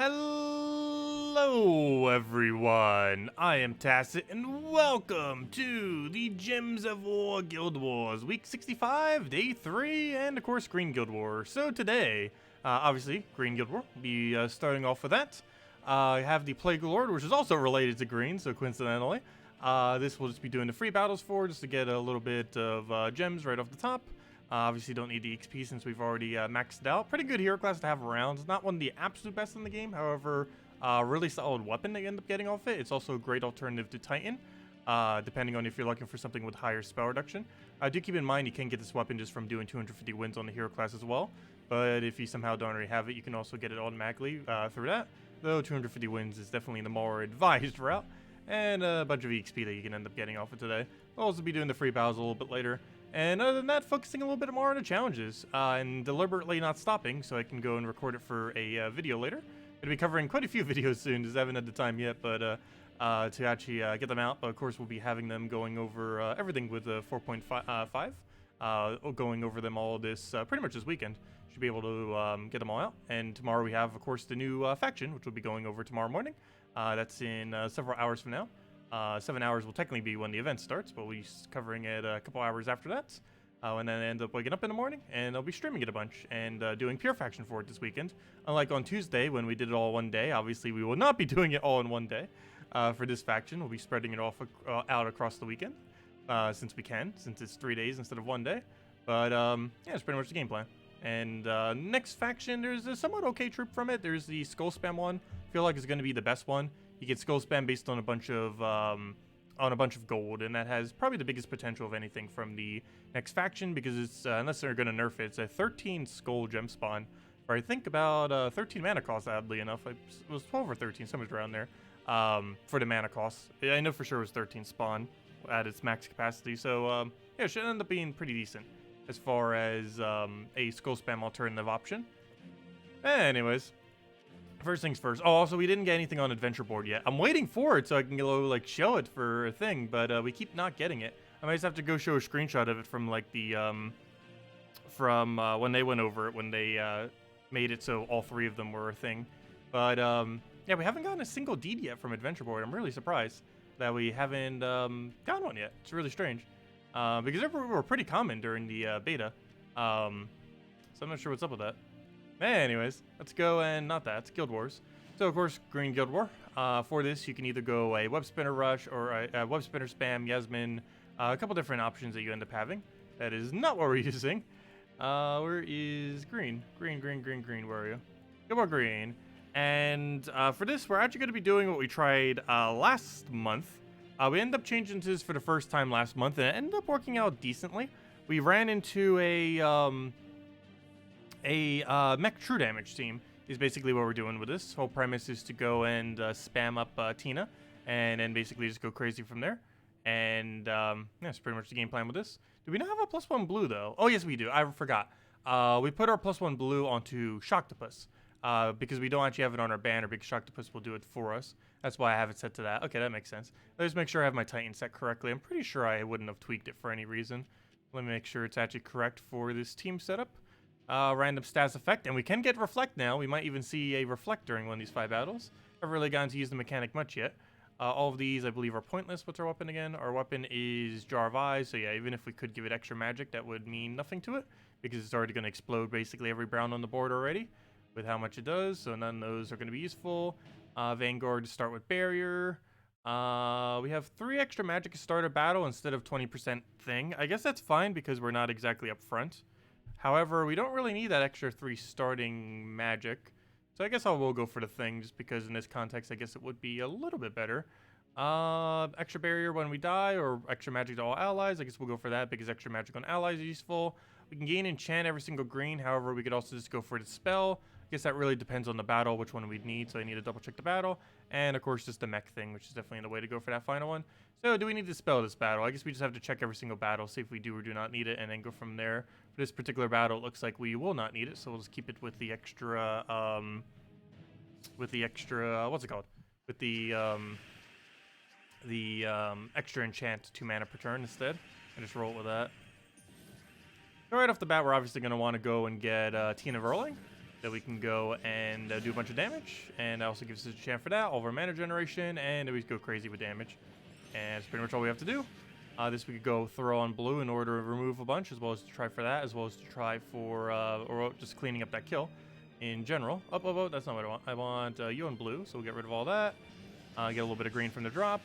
Hello everyone, I am Tacet and welcome to the Gems of War Guild Wars Week 65, Day 3, and of course Green Guild War. So today, obviously, Green Guild War, we'll be starting off with that. I have the Plaguelord, which is also related to Green, so coincidentally. This will just be doing the free battles for, just to get a little bit of gems right off the top. Obviously don't need the XP since we've already maxed out. Pretty good hero class to have around. It's not one of the absolute best in the game, however, really solid weapon to end up getting off it. It's also a great alternative to Titan, depending on if you're looking for something with higher spell reduction. Do keep in mind you can get this weapon just from doing 250 wins on the hero class as well, but if you somehow don't already have it, you can also get it automatically through that, though 250 wins is definitely the more advised route, and a bunch of XP that you can end up getting off it today. We'll also be doing the free battles a little bit later. And other than that, focusing a little bit more on the challenges, and deliberately not stopping so I can go and record it for a video later. Going to be covering quite a few videos soon, just haven't had the time yet, but to actually get them out. But of course, we'll be having them going over everything with 4.5, going over them all this pretty much this weekend. Should be able to get them all out. And tomorrow we have, of course, the new faction, which we'll be going over tomorrow morning. That's in several hours from now. 7 hours will technically be when the event starts, but we'll be covering it a couple hours after that. And then I end up waking up in the morning, and I'll be streaming it a bunch and doing pure faction for it this weekend. Unlike on Tuesday when we did it all one day, obviously we will not be doing it all in one day. For this faction, we'll be spreading it off out across the weekend, since it's 3 days instead of 1 day. But yeah, it's pretty much the game plan. And next faction, there's a somewhat okay troop from it. There's the skull spam one. I feel like it's going to be the best one. You get skull spam based on a bunch of gold, and that has probably the biggest potential of anything from the next faction, because it's unless they're going to nerf it, it's a 13 skull gem spawn, or I think about 13 mana cost. Oddly enough, it was 12 or 13, somewhere around there, for the mana cost. I know for sure it was 13 spawn at its max capacity, so yeah, it should end up being pretty decent as far as a skull spam alternative option. Anyways. First things first. Oh, also, we didn't get anything on Adventure Board yet. I'm waiting for it so I can go, like, show it for a thing, but we keep not getting it. I might just have to go show a screenshot of it from, like, the, when they went over it, when they, made it so all three of them were a thing. But, yeah, we haven't gotten a single deed yet from Adventure Board. I'm really surprised that we haven't, gotten one yet. It's really strange. Because they were pretty common during the, beta. So I'm not sure what's up with that. Anyways, let's go, and not that, it's Guild Wars. So, of course, Green Guild War. For this, you can either go a Web Spinner Rush or a Web Spinner Spam, Yasmin, a couple different options that you end up having. That is not what we're using. Where is Green? Green, where are you? Guild War Green. And for this, we're actually going to be doing what we tried last month. We ended up changing this for the first time last month, and it ended up working out decently. We ran into a mech true damage team is basically what we're doing with this. Whole premise is to go and spam up Tina, and then basically just go crazy from there. And yeah, that's pretty much the game plan with this. Do we not have a +1 blue though? Oh yes, we do. I forgot. We put our +1 blue onto Shocktopus because we don't actually have it on our banner, because Shocktopus will do it for us. That's why I have it set to that. Okay, that makes sense. Let's make sure I have my Titan set correctly. I'm pretty sure I wouldn't have tweaked it for any reason. Let me make sure it's actually correct for this team setup. Random stats effect, and we can get reflect now. We might even see a reflect during one of these 5 battles. Haven't really gotten to use the mechanic much yet. All of these, I believe, are pointless. What's our weapon again? Our weapon is Jar of Eyes, so yeah, even if we could give it extra magic, that would mean nothing to it, because it's already going to explode basically every brown on the board already, with how much it does, so none of those are going to be useful. Vanguard to start with Barrier. We have 3 extra magic to start a battle instead of 20% thing. I guess that's fine, because we're not exactly up front. However, we don't really need that extra 3 starting magic. So I guess I will go for the thing, just because in this context, I guess it would be a little bit better. Extra barrier when we die, or extra magic to all allies. I guess we'll go for that, because extra magic on allies is useful. We can gain enchant every single green. However, we could also just go for the spell. I guess that really depends on the battle, which one we'd need. So I need to double check the battle. And of course, just the mech thing, which is definitely the way to go for that final one. So do we need to spell this battle? I guess we just have to check every single battle, see if we do or do not need it, and then go from there. For this particular battle, it looks like we will not need it. So we'll just keep it with the extra, what's it called? With the extra enchant 2 mana per turn instead. And just roll it with that. So right off the bat, we're obviously going to want to go and get Tina Verling. that we can go and do a bunch of damage, and that also gives us a chance for that, all of our mana generation, and we go crazy with damage. And that's pretty much all we have to do. This we could go throw on blue in order to remove a bunch, as well as to try for that, as well as to try for, or just cleaning up that kill in general. Oh, that's not what I want. I want you on blue, so we'll get rid of all that. Get a little bit of green from the drop.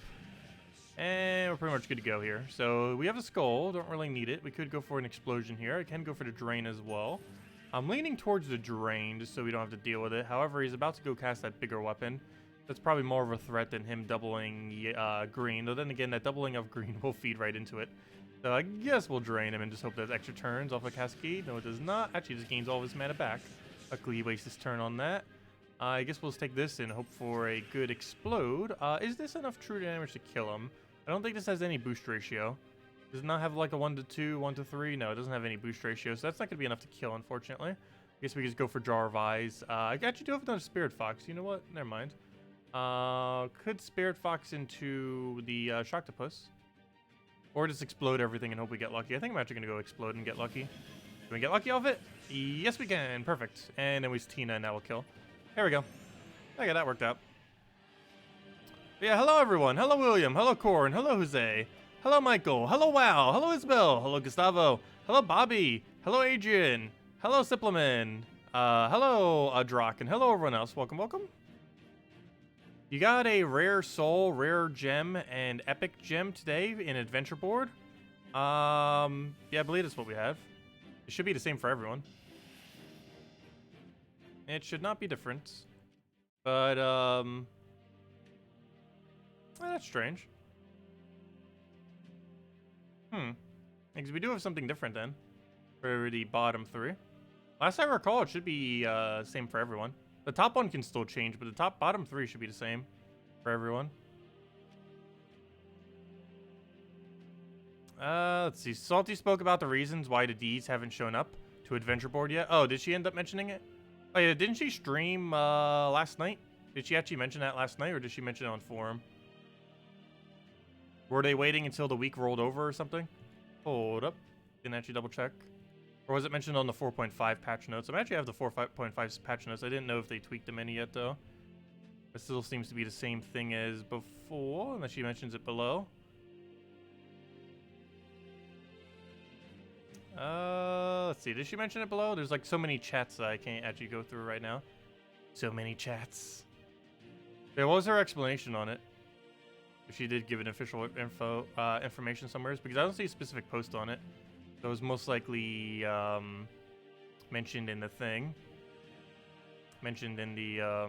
And we're pretty much good to go here. So we have a skull, don't really need it. We could go for an explosion here. I can go for the drain as well. I'm leaning towards the drain just so we don't have to deal with it. However, he's about to go cast that bigger weapon. That's probably more of a threat than him doubling green. Though then again, that doubling of green will feed right into it. So I guess we'll drain him and just hope there's extra turns off a cascade. No, it does not. Actually, just gains all of his mana back. Luckily, he wastes his turn on that. I guess we'll just take this and hope for a good explode. Is this enough true damage to kill him? I don't think this has any boost ratio. Does it not have like a 1 to 2, 1 to 3? No, it doesn't have any boost ratio, so that's not going to be enough to kill, unfortunately. I guess we just go for Jar of Eyes. I actually do have another Spirit Fox. You know what? Never mind. Could Spirit Fox into the Shocktopus. Or just explode everything and hope we get lucky. I think I'm actually going to go explode and get lucky. Can we get lucky off it? Yes, we can. Perfect. And then we use Tina, and that will kill. There we go. Okay, that worked out. But yeah, hello everyone. Hello William. Hello Corn. Hello Jose. Hello Michael. Hello Wow. Hello Isabel. Hello Gustavo. Hello Bobby. Hello Adrian. Hello Sippleman. Hello Drock. And hello everyone else. Welcome, welcome. You got a rare soul, rare gem, and epic gem today in adventure board. Yeah, I believe that's what we have. It should be the same for everyone. It should not be different. But, that's strange. Because we do have something different then. For the bottom 3. Last I recall, it should be, same for everyone. The top one can still change, but the bottom 3 should be the same for everyone. Let's see. Salty spoke about the reasons why the Ds haven't shown up to adventure board yet. Oh, did she end up mentioning it? Oh yeah, didn't she stream last night? Did she actually mention that last night, or did she mention it on forum? Were they waiting until the week rolled over or something? Hold up. Didn't actually double check. Or was it mentioned on the 4.5 patch notes? I actually have the 4.5 patch notes. I didn't know if they tweaked them any yet, though. It still seems to be the same thing as before, unless she mentions it below. Let's see. Did she mention it below? There's like so many chats that I can't actually go through right now. So many chats. Yeah, what was her explanation on it? If she did give an official information somewhere, because I don't see a specific post on it. So it was most likely mentioned in the thing. Mentioned in the,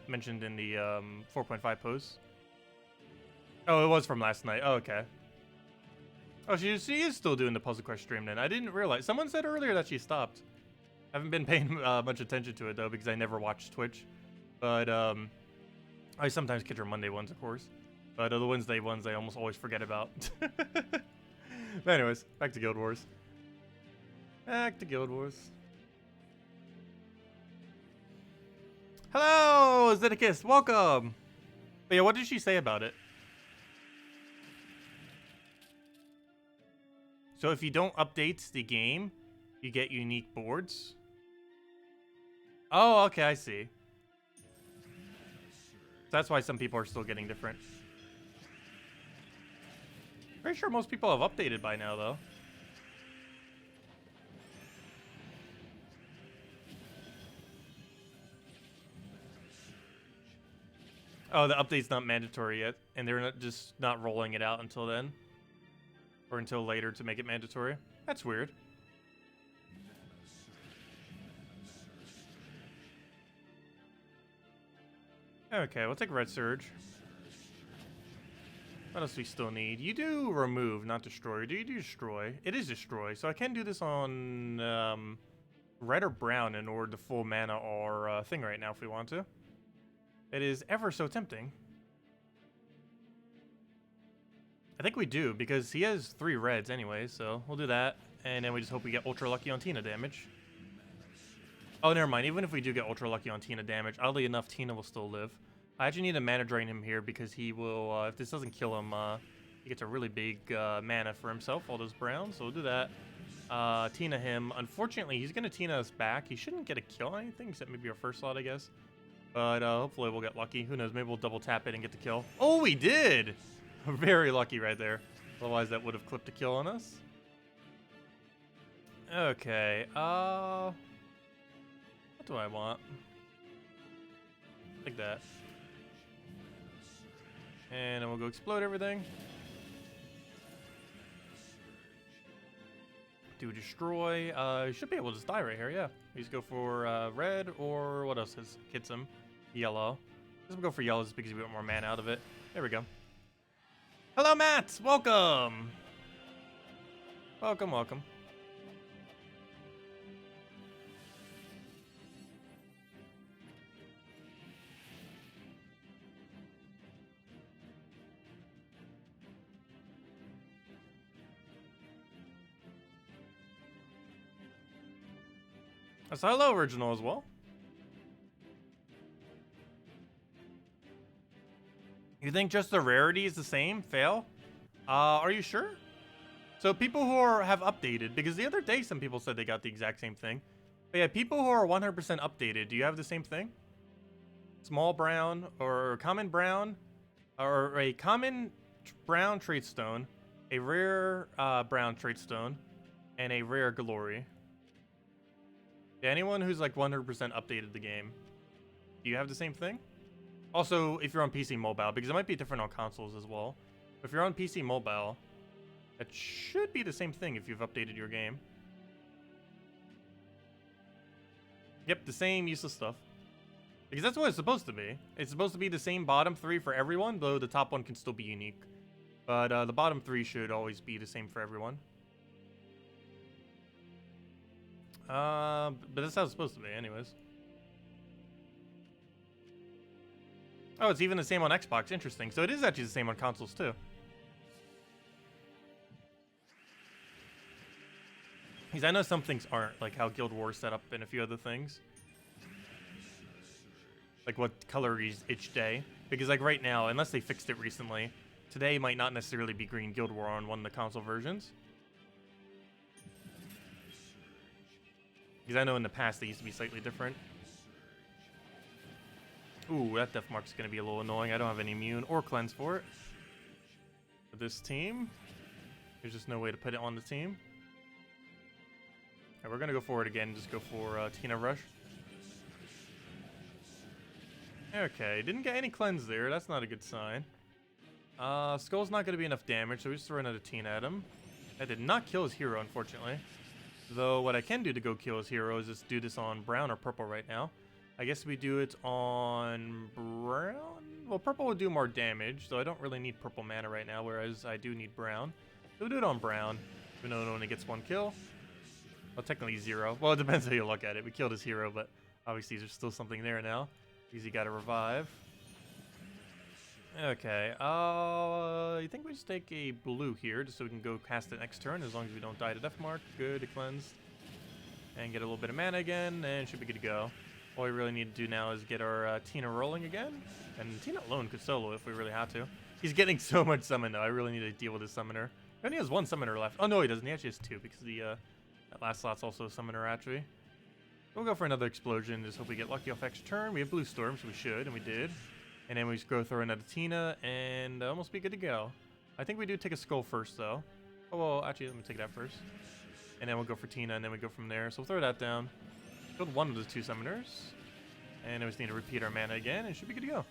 mentioned in the 4.5 post. Oh, it was from last night. Oh, okay. Oh, she is still doing the Puzzle Quest stream then. I didn't realize. Someone said earlier that she stopped. I haven't been paying much attention to it, though, because I never watched Twitch. But, I sometimes catch her Monday ones, of course. But the Wednesday ones, I almost always forget about. But anyways, back to Guild Wars. Back to Guild Wars. Hello, Zeddicus, welcome. But yeah, what did she say about it? So if you don't update the game, you get unique boards. Oh, okay, I see. That's why some people are still getting different. Pretty sure most people have updated by now, though. Oh, the update's not mandatory yet, and they're not rolling it out until then. Or until later to make it mandatory. That's weird. Okay, we'll take Red Surge. What else do we still need? You do remove, not destroy. Do you do destroy? It is destroy, so I can do this on red or brown in order to full mana our thing right now if we want to. It is ever so tempting. I think we do, because he has 3 reds anyway, so we'll do that. And then we just hope we get ultra lucky on Tina damage. Oh, never mind. Even if we do get ultra lucky on Tina damage, oddly enough, Tina will still live. I actually need to mana drain him here because he will, if this doesn't kill him, he gets a really big mana for himself, all those browns, so we'll do that. Tina him. Unfortunately, he's gonna Tina us back. He shouldn't get a kill on anything except maybe our first slot, I guess. But hopefully we'll get lucky. Who knows? Maybe we'll double tap it and get the kill. Oh, we did! Very lucky right there. Otherwise, that would have clipped a kill on us. Okay. What do I want? Like that. And then we'll go explode everything. Do destroy. You should be able to just die right here, yeah. We just go for red, or what else hits him? Yellow. Let's go for yellow just because we get more mana out of it. There we go. Hello, Matt! Welcome! Welcome, welcome. So hello, original as well. You think just the rarity is the same? Fail? Are you sure? So people who have updated, because the other day some people said they got the exact same thing. But yeah, people who are 100% updated, do you have the same thing? Small brown, or common brown, or a common brown trait stone, a rare brown trait stone, and a rare glory. Yeah, anyone who's like 100% updated the game, do you have the same thing? Also, if you're on PC mobile, because it might be different on consoles as well. If you're on PC mobile, it should be the same thing if you've updated your game. Yep, the same useless stuff. Because that's what it's supposed to be. It's supposed to be the same bottom three for everyone, though the top one can still be unique. But the bottom three should always be the same for everyone. But that's how it's supposed to be anyways. Oh, it's even the same on Xbox. Interesting. So it is actually the same on consoles too. Because I know some things aren't, like how Guild Wars set up and a few other things. Like what color is each day. Because like right now, unless they fixed it recently, today might not necessarily be green Guild War on one of the console versions. Because I know in the past they used to be slightly different. Ooh, that death mark's going to be a little annoying. I don't have any immune or cleanse for it. For this team, there's just no way to put it on the team. Alright, we're going to go for it again. Just go for Tina Rush. Okay, didn't get any cleanse there. That's not a good sign. Skull's not going to be enough damage, so we just throw another Tina at him. That did not kill his hero, unfortunately. Though what I can do to go kill his hero is just do this on brown or purple right now. I guess we do it on brown? Well, purple would do more damage, so I don't really need purple mana right now, whereas I do need brown. So we'll do it on brown, even though it only gets one kill. Well, technically 0. Well, it depends how you look at it. We killed his hero, but obviously there's still something there now. Easy got to revive. Okay, I think we just take a blue here, just so we can go cast it next turn, as long as we don't die to death mark. Good, cleansed. And get a little bit of mana again, and should be good to go. All we really need to do now is get our Tina rolling again. And Tina alone could solo if we really had to. He's getting so much summon, though. I really need to deal with his summoner. He only has one summoner left. Oh, no, he doesn't. He actually has 2, because the that last slot's also a summoner, actually. We'll go for another explosion, just hope we get lucky off extra turn. We have blue storm, so we should, and we did. And then we just go throw another Tina, and almost be good to go. I think we do take a skull first, though. Oh, well, actually, let me take that first. And then we'll go for Tina, and then we go from there. So we'll throw that down. Killed one of the 2 summoners. And then we just need to repeat our mana again, and it should be good to go.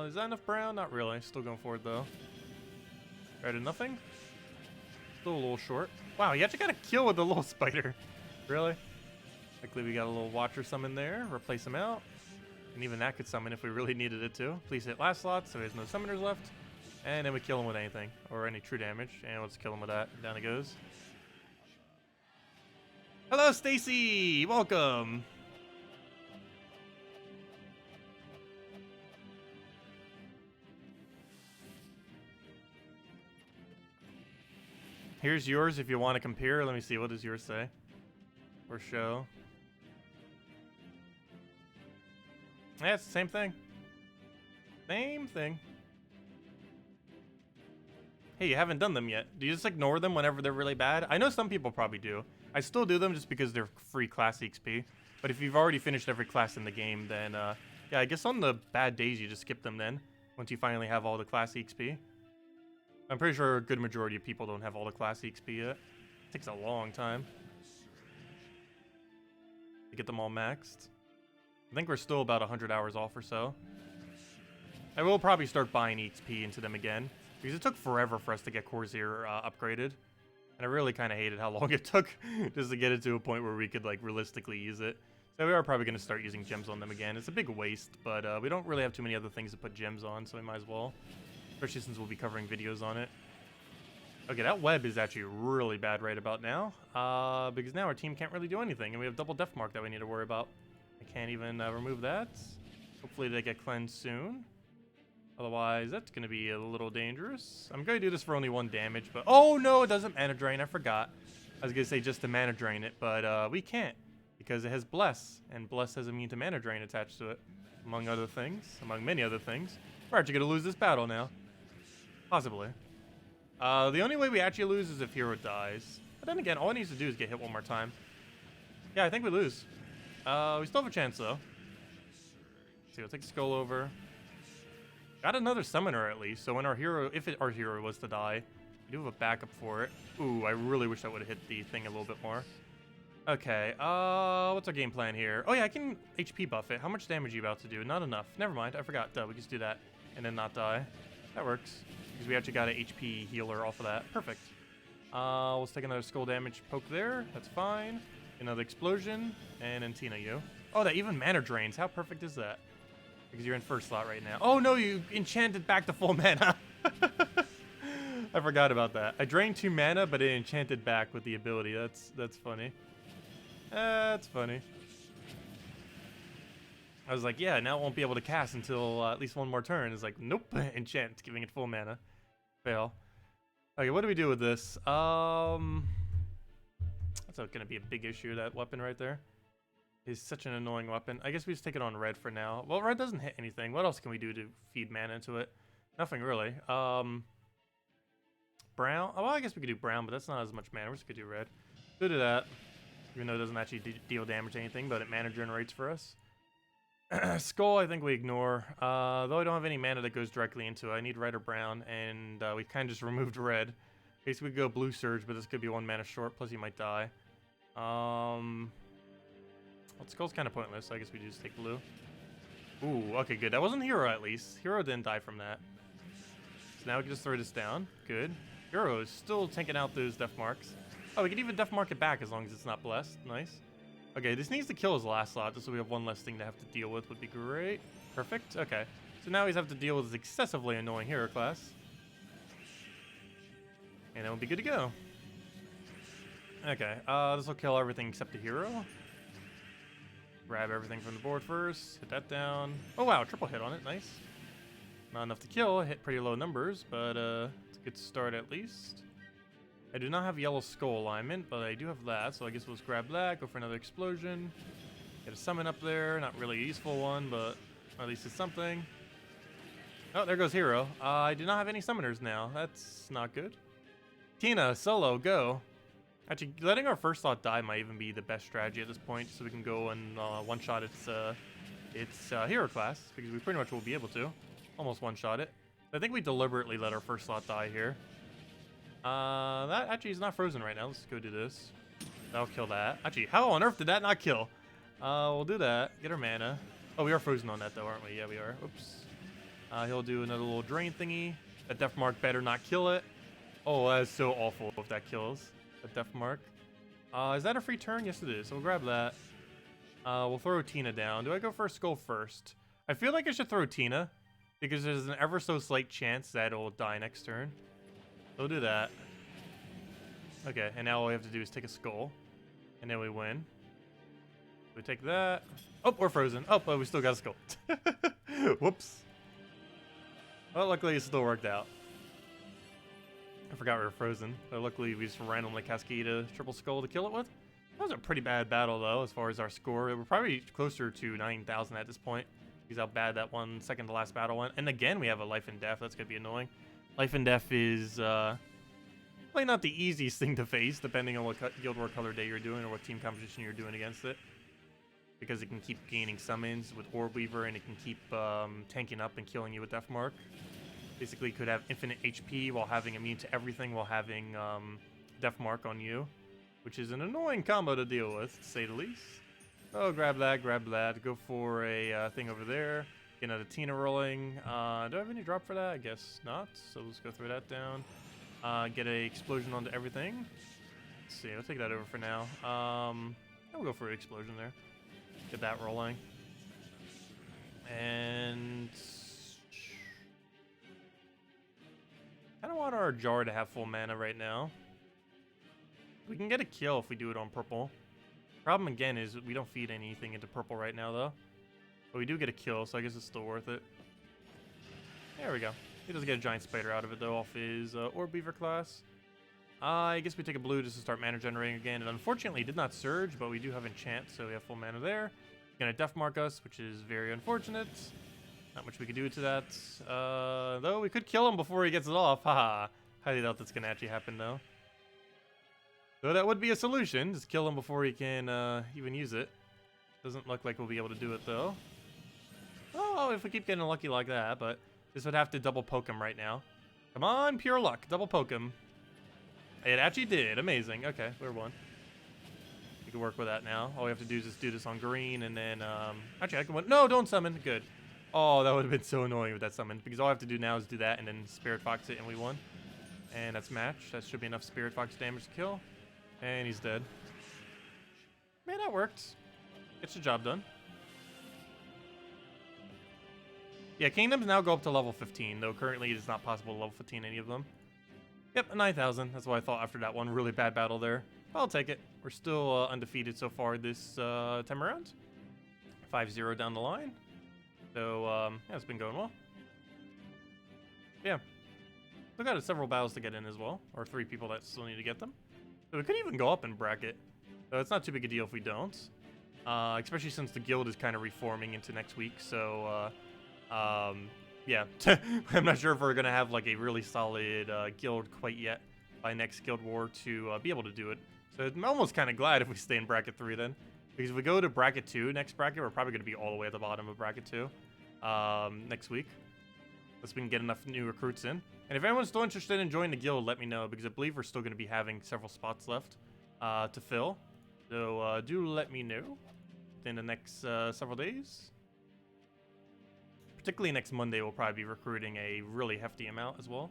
Is that enough brown? Not really. Still going forward, though. Alright, nothing. Still a little short. Wow, you actually got a kill with the little spider. Really? Luckily, we got a little watcher summon there. Replace him out. And even that could summon if we really needed it to. Please hit last slot, so there's no summoners left. And then we kill him with anything, or any true damage. And let's kill him with that. Down it goes. Hello, Stacy! Welcome! Here's yours if you want to compare. Let me see, what does yours say? Or show? Yeah, it's the same thing. Same thing. hey, you haven't done them yet. Do you just ignore them whenever they're really bad? I know some people probably do. I still do them just because they're free class XP. But if you've already finished every class in the game, then yeah, I guess on the bad days you just skip them then, once you finally have all the class XP. I'm pretty sure a good majority of people don't have all the class XP yet. It takes a long time to get them all maxed. I think we're still about 100 hours off or so. I will probably start buying XP into them again, because it took forever for us to get Corsair upgraded. And I really kind of hated how long it took just to get it to a point where we could like realistically use it. So we are probably going to start using gems on them again. It's a big waste, but we don't really have too many other things to put gems on, so we might as well. Especially since we'll be covering videos on it. Okay, that web is actually really bad right about now, because now our team can't really do anything, and we have double death mark that we need to worry about. I can't even remove that. Hopefully they get cleansed soon. Otherwise, that's going to be a little dangerous. I'm going to do this for only 1 damage, but... Oh, no, it doesn't mana drain. I forgot. I was going to say just to mana drain it, but we can't. Because it has Bless, and Bless has immune to mana drain attached to it. Among other things. Among many other things. We're actually going to lose this battle now. Possibly. The only way we actually lose is if Hero dies. But then again, all it needs to do is get hit 1 more time. Yeah, I think we lose. We still have a chance, though. Let's see, we'll take Skull over. Got another summoner at least, so when our hero, our hero was to die, we do have a backup for it. Ooh, I really wish I would have hit the thing a little bit more. Okay, what's our game plan here? Oh yeah, I can HP buff it. How much damage are you about to do? Not enough. Never mind, I forgot. Duh, we just do that and then not die. That works, because we actually got an HP healer off of that. Perfect. Let's take another skull damage poke there. That's fine. Another explosion, and then Tina you. Oh, that even mana drains. How perfect is that? Because you're in first slot right now. Oh no, you enchanted back to full mana. I forgot about that. I drained 2 mana, but it enchanted back with the ability. That's funny. That's funny. I was like, yeah, now it won't be able to cast until at least 1 more turn. It's like, nope, enchant, giving it full mana. Fail. Okay, what do we do with this? That's gonna be a big issue, that weapon right there. Is such an annoying weapon. I guess we just take it on red for now. Well, red doesn't hit anything. What else can we do to feed mana into it? Nothing really. Brown. Oh, well, I guess we could do brown, but that's not as much mana. We're just gonna do red. We'll do that. Even though it doesn't actually deal damage to anything, but it mana generates for us. Skull, I think we ignore. Though I don't have any mana that goes directly into it. I need red or brown, and we kind of just removed red. Basically, we could go blue surge, but this could be 1 mana short. Plus, you might die. Well, Skull's kind of pointless, so I guess we just take blue. Ooh, okay, good. That wasn't Hero, at least. Hero didn't die from that. So now we can just throw this down. Good. Hero is still tanking out those death marks. Oh, we can even death mark it back as long as it's not blessed. Nice. Okay, this needs to kill his last slot, just so we have 1 less thing to have to deal with. Would be great. Perfect. Okay. So now he's have to deal with his excessively annoying hero class. And then we'll be good to go. Okay, this will kill everything except the hero. Grab everything from the board first. Hit that down. Oh wow, triple hit on it. Nice. Not enough to kill. Hit pretty low numbers, but it's a good start at least. I do not have yellow skull alignment, but I do have that, so I guess we'll just grab that. Go for another explosion. Get a summon up there. Not really a useful one, but at least it's something. Oh, there goes hero. I do not have any summoners now. That's not good. Tina, solo, go. Actually, letting our first slot die might even be the best strategy at this point, so we can go and one-shot its hero class, because we pretty much will be able to. Almost one-shot it. I think we deliberately let our first slot die here. That actually is not frozen right now. Let's go do this. That'll kill that. Actually, how on earth did that not kill? We'll do that. Get our mana. Oh, we are frozen on that, though, aren't we? Yeah, we are. Oops. He'll do another little drain thingy. That death mark better not kill it. Oh, that is so awful if that kills. A death mark. Is that a free turn? Yes, it is. So we'll grab that. We'll throw Tina down. Do I go for a skull first? I feel like I should throw Tina, because there's an ever so slight chance that it'll die next turn. So we'll do that. Okay, and now all we have to do is take a skull, and then we win. We take that. Oh, we're frozen. Oh, but we still got a skull. Whoops. Well, luckily it still worked out. I forgot we were frozen, but luckily we just randomly cascade a triple skull to kill it with. That was a pretty bad battle, though, as far as our score. We're probably closer to 9,000 at this point, because how bad that 1 second to last battle went. And again, we have a life and death. That's going to be annoying. Life and Death is probably not the easiest thing to face, depending on what Guild War Color Day you're doing or what team composition you're doing against it. Because it can keep gaining summons with Orb Weaver, and it can keep tanking up and killing you with Death Mark. Basically, could have infinite HP while having immune to everything while having Death Mark on you, which is an annoying combo to deal with, to say the least. Oh, grab that, grab that. Go for a thing over there. Get another Tina rolling. Do I have any drop for that? I guess not. So let's go throw that down. Get a explosion onto everything. Let's see. I'll take that over for now. I'll go for an explosion there. Get that rolling. And I don't want our jar to have full mana right now. We can get a kill if we do it on purple. Problem again is we don't feed anything into purple right now though. But we do get a kill, so I guess it's still worth it. There we go. He does get a giant spider out of it though off his Orb Weaver class. I guess we take a blue just to start mana generating again. And unfortunately, it did not surge, but we do have enchant, so we have full mana there. He's gonna Death Mark us, which is very unfortunate. Not much we can do to that. Though we could kill him before he gets it off. Haha. Highly doubt that's gonna actually happen though. So that would be a solution. Just kill him before he can even use it. Doesn't look like we'll be able to do it though. Oh, if we keep getting lucky like that, but this would have to double poke him right now. Come on, pure luck. Double poke him. It actually did. Amazing. Okay, we're one. We can work with that now. All we have to do is just do this on green, and then... actually, I can win. No, don't summon. Good. Oh, that would have been so annoying with that summon, because all I have to do now is do that, and then Spirit Fox it, and we won. And that's match. That should be enough Spirit Fox damage to kill. And he's dead. Man, that worked. Gets the job done. Yeah, Kingdoms now go up to level 15, though currently it is not possible to level 15 any of them. Yep, 9,000. That's what I thought after that one really bad battle there. I'll take it. We're still undefeated so far this time around. 5-0 down the line. So, yeah, it's been going well. Yeah. We got several battles to get in as well, or 3 people that still need to get them. So we could even go up in bracket. So it's not too big a deal if we don't. Especially since the guild is kind of reforming into next week, so... yeah, I'm not sure if we're going to have like a really solid guild quite yet by next Guild War to be able to do it. So I'm almost kind of glad if we stay in bracket 3 then. Because if we go to bracket 2, next bracket, we're probably going to be all the way at the bottom of bracket 2 next week. Unless we can get enough new recruits in. And if anyone's still interested in joining the guild, let me know, because I believe we're still going to be having several spots left to fill. So do let me know within the next several days. Particularly next Monday, we'll probably be recruiting a really hefty amount as well.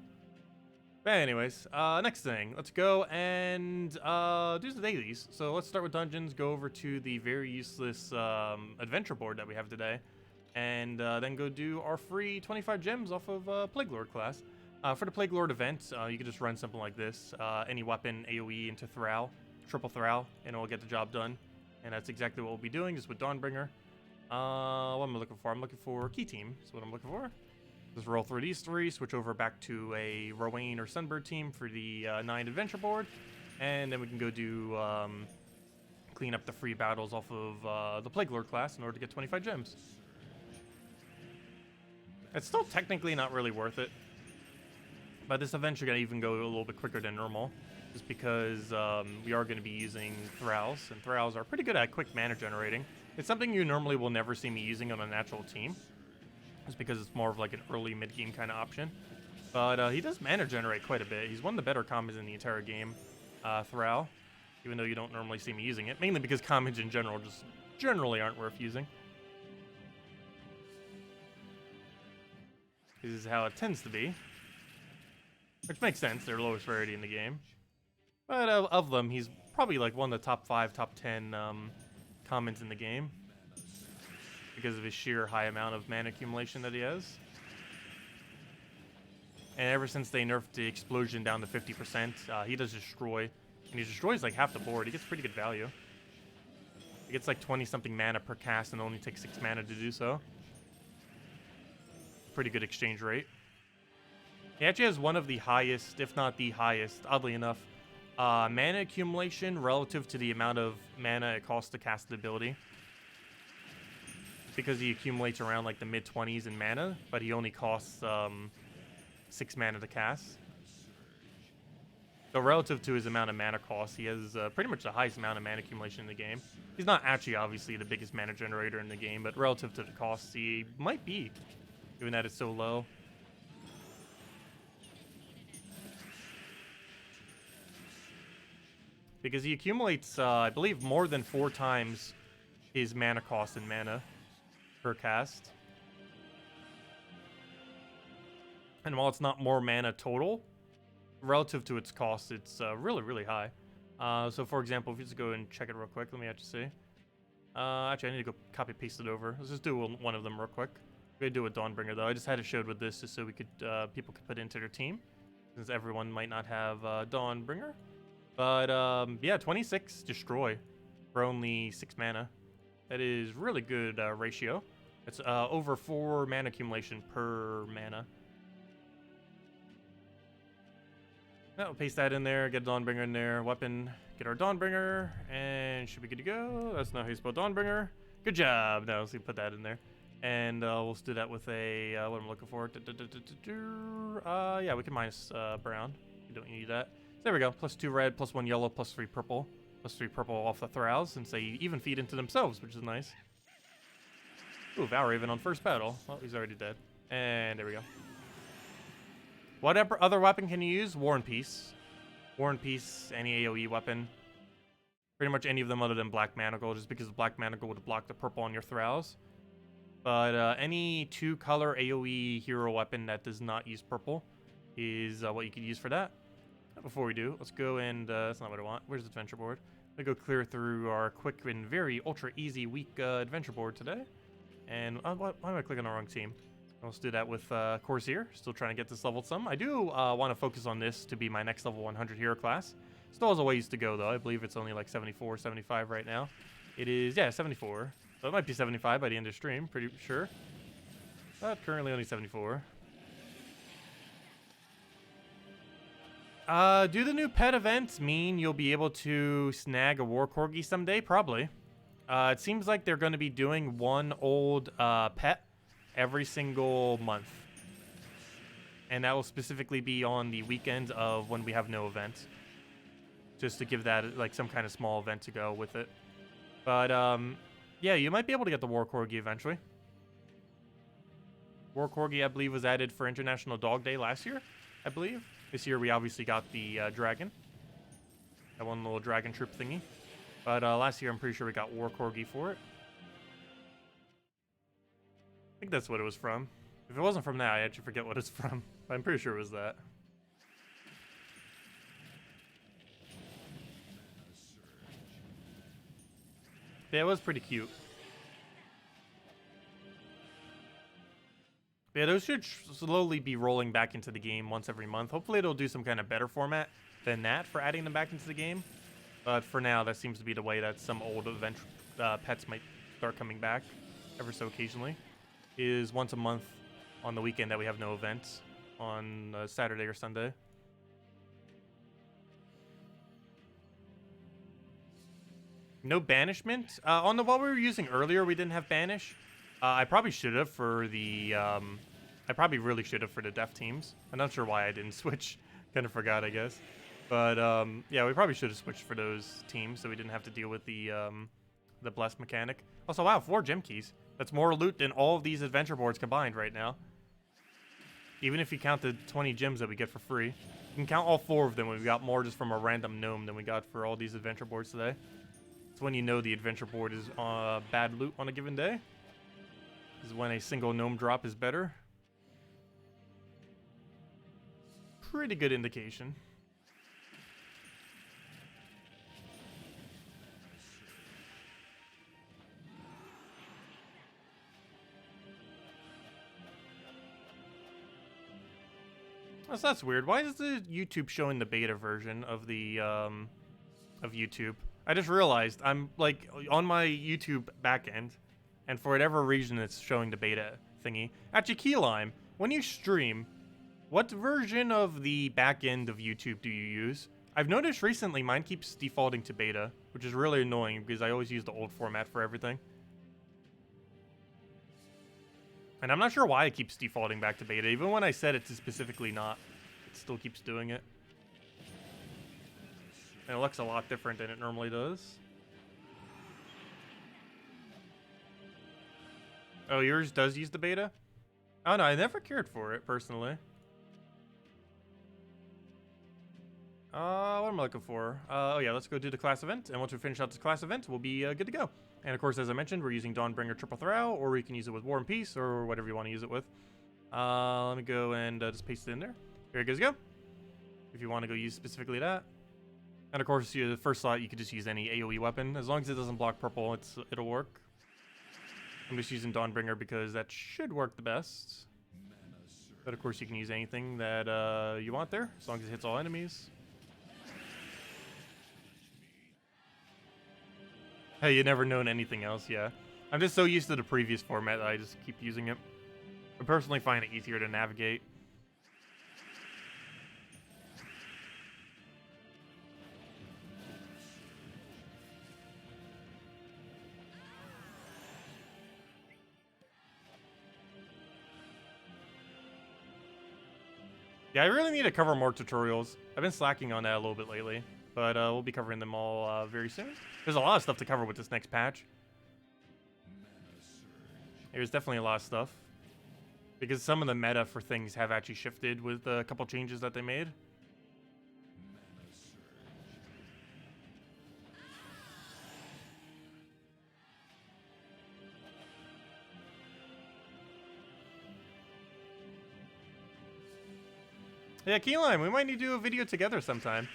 But anyways, next thing. Let's go and do the dailies. So let's start with dungeons, go over to the very useless adventure board that we have today. And then go do our free 25 gems off of Plaguelord class. For the Plaguelord event, you can just run something like this. Any weapon AoE into Thrall, triple Thrall, and it'll get the job done. And that's exactly what we'll be doing, just with Dawnbringer. What am I looking for? I'm looking for Key Team. That's what I'm looking for. Just roll through these 3, switch over back to a Rowan or Sunbird team for the 9 adventure board, and then we can go do clean up the free battles off of the Plaguelord class in order to get 25 gems. It's still technically not really worth it, but this event should even go a little bit quicker than normal, just because we are going to be using Thralls, and Thralls are pretty good at quick mana generating. It's something you normally will never see me using on a natural team. Just because it's more of like an early mid-game kind of option. But he does mana generate quite a bit. He's one of the better commons in the entire game, Thrall. Even though you don't normally see me using it. Mainly because commons in general just generally aren't worth using. This is how it tends to be. Which makes sense, they're lowest rarity in the game. But of them, he's probably like one of the top 5, top 10 commons in the game. Because of his sheer high amount of mana accumulation that he has. And ever since they nerfed the explosion down to 50%, he does destroy. And he destroys like half the board. He gets pretty good value. He gets like 20-something mana per cast and only takes 6 mana to do so. Pretty good exchange rate. He actually has one of the highest, if not the highest, oddly enough, mana accumulation relative to the amount of mana it costs to cast the ability. Because he accumulates around like the mid-20s in mana, but he only costs 6 mana to cast. So relative to his amount of mana cost, he has pretty much the highest amount of mana accumulation in the game. He's not actually obviously the biggest mana generator in the game, but relative to the cost, he might be, given that it's so low. Because he accumulates, I believe, more than 4 times his mana cost in mana per cast. And while it's not more mana total, relative to its cost, it's really, really high. So, for example, if you just go and check it real quick, let me actually see. Actually, I need to go copy-paste it over. Let's just do one of them real quick. We're going to do a Dawnbringer, though. I just had it showed with this just so we could people could put it into their team, since everyone might not have Dawnbringer. But, yeah, 26 Destroy for only 6 mana. That is really good ratio. It's over 4 mana accumulation per mana. We'll paste that in there, get a Dawnbringer in there, weapon, get our Dawnbringer, and should be good to go. That's not how you spell Dawnbringer. Good job. Now let's put that in there. And we'll do that with a, what I'm looking for. Yeah, we can minus brown. We don't need that. So there we go. Plus 2 red, plus 1 yellow, plus 3 purple. Plus 3 purple off the Thralls, since they even feed into themselves, which is nice. Ooh, Valraven on first battle. Well, he's already dead. And there we go. What other weapon can you use? War and Peace. War and Peace, any AoE weapon. Pretty much any of them other than Black Manacle, just because Black Manacle would block the purple on your Thralls. But any 2-color AoE hero weapon that does not use purple is what you could use for that. Before we do, let's go and, that's not what I want. Where's the adventure board? I'm going to go clear through our quick and very ultra easy week adventure board today. And why am I clicking on the wrong team? Let's do that with Corsair. Still trying to get this leveled some. I do want to focus on this to be my next level 100 hero class. Still has a ways to go, though. I believe it's only like 74, 75 right now. It is, yeah, 74. So it might be 75 by the end of stream, pretty sure. But currently only 74. Do the new pet events mean you'll be able to snag a War Corgi someday? Probably. It seems like they're going to be doing one old pet every single month. And that will specifically be on the weekends of when we have no event. Just to give that like some kind of small event to go with it. But yeah, you might be able to get the War Corgi eventually. War Corgi, I believe, was added for International Dog Day last year, I believe. This year we obviously got the dragon. That one little dragon troop thingy. But last year I'm pretty sure we got War Corgi for it. I think that's what it was from. If it wasn't from that, I actually forget what it's from. But I'm pretty sure it was that. Yeah, it was pretty cute. Yeah, those should slowly be rolling back into the game once every month. Hopefully it'll do some kind of better format than that for adding them back into the game. But for now, that seems to be the way that some old event pets might start coming back ever so occasionally. Is once a month on the weekend that we have no events on Saturday or Sunday. No banishment? On the one we were using earlier, we didn't have banish. I probably should have for the, I probably really should have for the deaf teams. I'm not sure why I didn't switch. Kind of forgot, I guess. But, yeah, we probably should have switched for those teams so we didn't have to deal with the blessed mechanic. Also, wow, 4 gem keys. That's more loot than all of these adventure boards combined right now. Even if you count the 20 gems that we get for free. You can count all 4 of them when we got more just from a random gnome than we got for all these adventure boards today. It's when you know the adventure board is bad loot on a given day. This is when a single gnome drop is better. Pretty good indication. So that's weird. Why is the YouTube showing the beta version of the of YouTube? I just realized I'm like on my YouTube backend, and for whatever reason it's showing the beta thingy. Actually, Keylime, when you stream, what version of the backend of YouTube do you use? I've noticed recently mine keeps defaulting to beta, which is really annoying because I always use the old format for everything. And I'm not sure why it keeps defaulting back to beta. Even when I said it to specifically not, it still keeps doing it. And it looks a lot different than it normally does. Oh, yours does use the beta? Oh no, I never cared for it, personally. What am I looking for? Oh yeah, let's go do the class event. And once we finish out this class event, we'll be good to go. And of course, as I mentioned, we're using Dawnbringer Triple Throw, or we can use it with War and Peace, or whatever you want to use it with. Let me go and just paste it in there. Here it goes, go. If you want to go use specifically that. And of course, the first slot, you could just use any AoE weapon. As long as it doesn't block purple, it'll work. I'm just using Dawnbringer because that should work the best. But of course, you can use anything that you want there, as long as it hits all enemies. Hey, you never known anything else, yeah. I'm just so used to the previous format that I just keep using it. I personally find it easier to navigate. Yeah, I really need to cover more tutorials. I've been slacking on that a little bit lately, but we'll be covering them all very soon. There's a lot of stuff to cover with this next patch. There's definitely a lot of stuff. Because some of the meta for things have actually shifted with a couple changes that they made. Yeah, Keyline, we might need to do a video together sometime.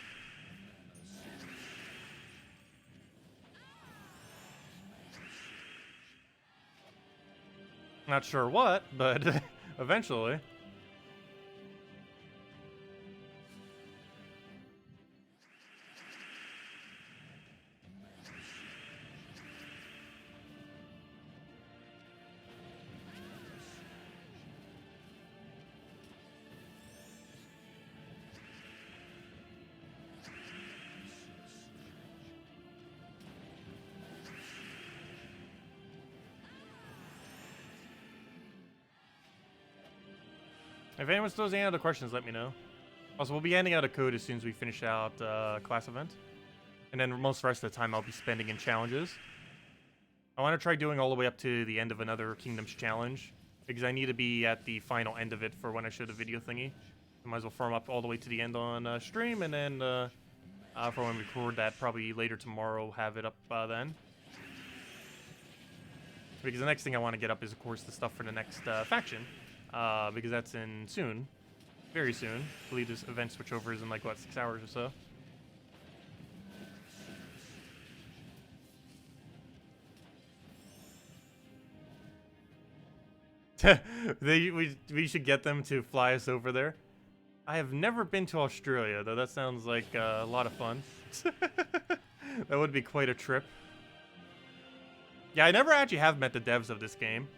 Not sure what, but eventually. If anyone still has any other questions, let me know. Also, we'll be handing out a code as soon as we finish out class event. And then most of the rest of the time I'll be spending in challenges. I want to try doing all the way up to the end of another Kingdoms challenge. Because I need to be at the final end of it for when I show the video thingy. I might as well farm up all the way to the end on stream. And then for when we record that, probably later tomorrow, have it up then. Because the next thing I want to get up is, of course, the stuff for the next faction. Because that's in soon. Very soon. I believe this event switchover is in like, what, 6 hours or so. We should get them to fly us over there. I have never been to Australia, though. That sounds like a lot of fun. That would be quite a trip. Yeah, I never actually have met the devs of this game.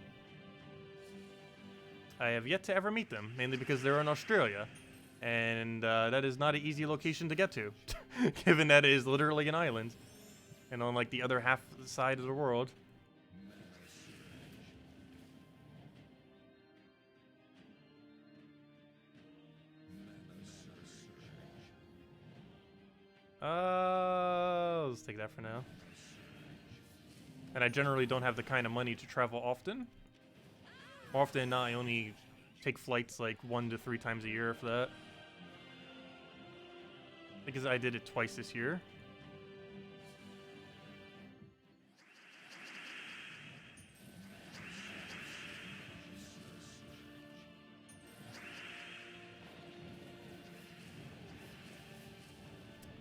I have yet to ever meet them, mainly because they're in Australia. And that is not an easy location to get to, given that it is literally an island. And on like the other half of the side of the world. Let's take that for now. And I generally don't have the kind of money to travel often. Often, I only take flights like 1 to 3 times a year, if that. Because I did it twice this year.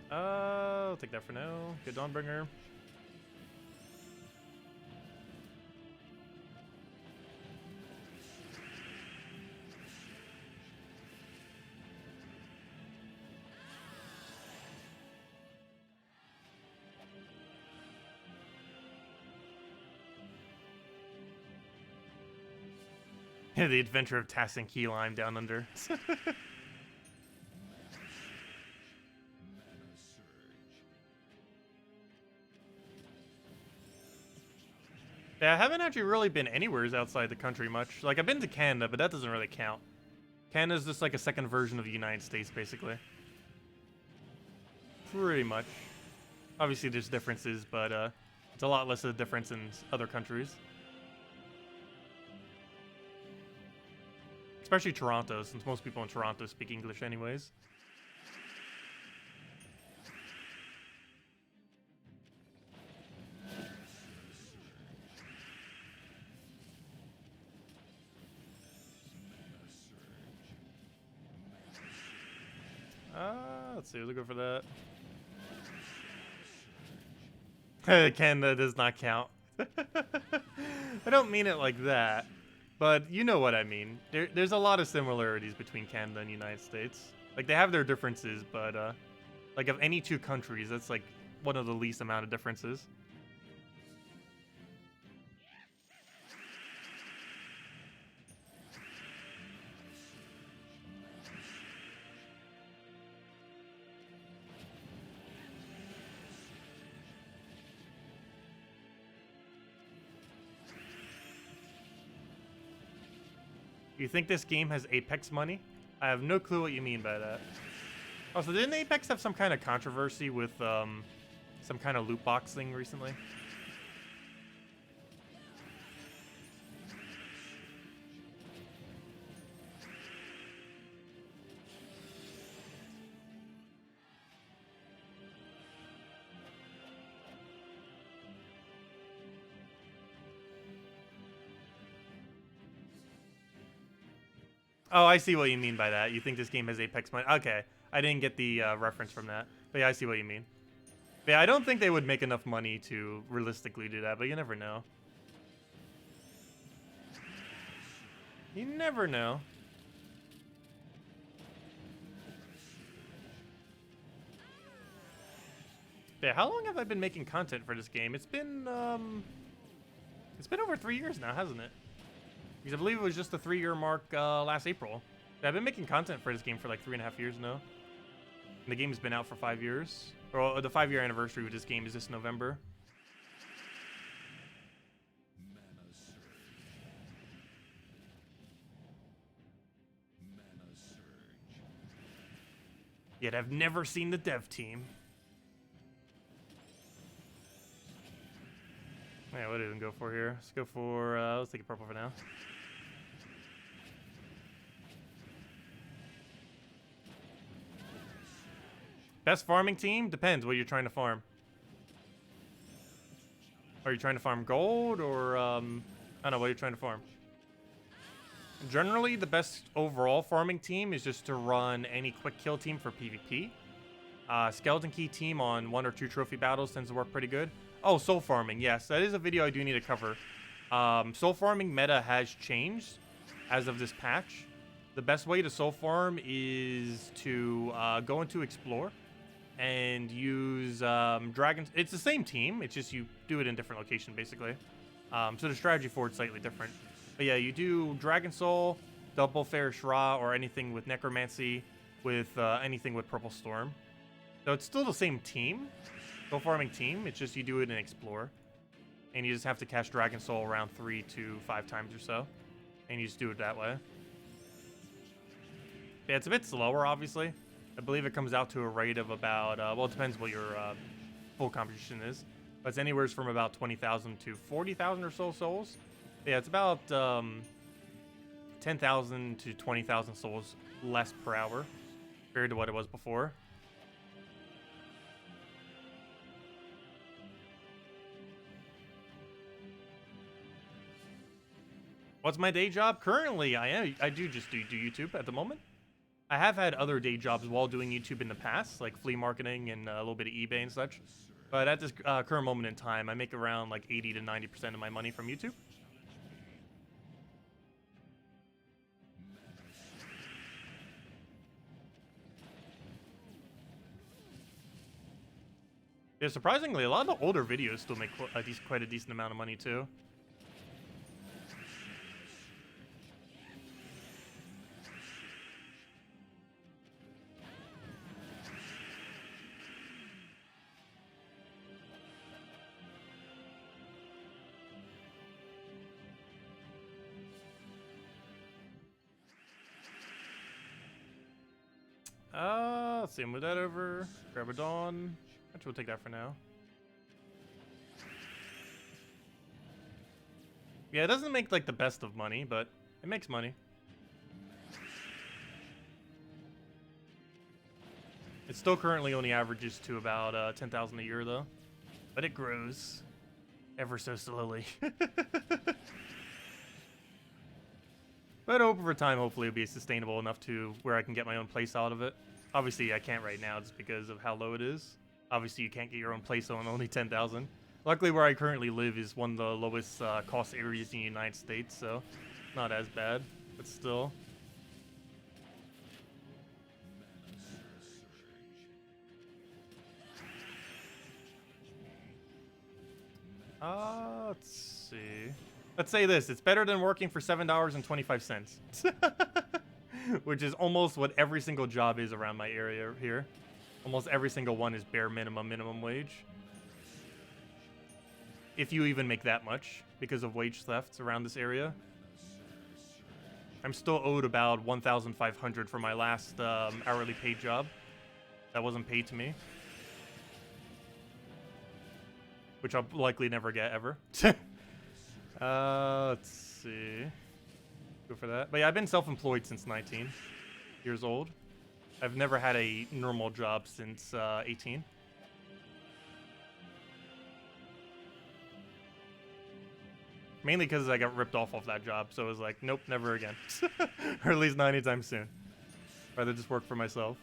I'll take that for now. Good Dawnbringer. The adventure of Tacet and Keyline down under. Yeah, I haven't actually really been anywhere outside the country much. Like, I've been to Canada, but that doesn't really count. Canada's just like a second version of the United States, basically. Pretty much. Obviously, there's differences, but it's a lot less of a difference in other countries. Especially Toronto, since most people in Toronto speak English anyways. Let's see, we'll go for that. Canada does not count. I don't mean it like that, but you know what I mean. There's a lot of similarities between Canada and the United States. Like, they have their differences, but like, of any two countries, that's like one of the least amount of differences. You think this game has Apex money? I have no clue what you mean by that. Also, didn't Apex have some kind of controversy with some kind of loot box thing recently? Oh, I see what you mean by that. You think this game has Apex money? Okay, I didn't get the reference from that. But yeah, I see what you mean. But yeah, I don't think they would make enough money to realistically do that, but you never know. You never know. Yeah, how long have I been making content for this game? It's been over 3 years now, hasn't it? Because I believe it was just the 3-year mark last April. Yeah, I've been making content for this game for like 3.5 years now. And the game's been out for 5 years. Or the 5-year anniversary with this game is this November. Yet I've never seen the dev team. Yeah, what do we go for here? Let's go for, let's take a purple for now. Best farming team? Depends what you're trying to farm. Are you trying to farm gold or, I don't know, what you're trying to farm? Generally, the best overall farming team is just to run any quick kill team for PvP. Skeleton Key team on 1 or 2 trophy battles tends to work pretty good. Oh, soul farming. Yes, that is a video I do need to cover. Soul farming meta has changed as of this patch. The best way to soul farm is to go into Explore and use dragons. It's the same team. It's just you do it in different location, basically. So the strategy for it's slightly different. But yeah, you do Dragon Soul, Double Fairish Ra, or anything with Necromancy, with anything with Purple Storm. So it's still the same team, soul farming team. It's just you do it in Explore. And you just have to cast Dragon Soul around 3 to 5 times or so. And you just do it that way. Yeah, it's a bit slower, obviously. I believe it comes out to a rate of about, well, it depends what your full composition is. But it's anywhere from about 20,000 to 40,000 or so souls. Yeah, it's about 10,000 to 20,000 souls less per hour compared to what it was before. What's my day job? Currently, I do just do YouTube at the moment. I have had other day jobs while doing YouTube in the past, like flea marketing and a little bit of eBay and such. But at this current moment in time, I make around like 80 to 90% of my money from YouTube. Yeah, surprisingly, a lot of the older videos still make quite a decent amount of money too. Let's see, move that over. Grab a Dawn. Actually, we'll take that for now. Yeah, it doesn't make like the best of money, but it makes money. It still currently only averages to about 10,000 a year though, but it grows ever so slowly. But over time, hopefully it'll be sustainable enough to where I can get my own place out of it. Obviously, I can't right now just because of how low it is. Obviously, you can't get your own place on only 10,000. Luckily, where I currently live is one of the lowest cost areas in the United States, so not as bad, but still. Let's see. Let's say this. It's better than working for $7.25. Which is almost what every single job is around my area here. Almost every single one is bare minimum wage. If you even make that much because of wage thefts around this area. I'm still owed about $1,500 for my last hourly paid job. That wasn't paid to me. Which I'll likely never get ever. Let's see. Go for that. But yeah, I've been self-employed since 19 years old. I've never had a normal job since 18. Mainly because I got ripped off that job, so it was like, nope, never again. Or at least not anytime soon. Rather just work for myself.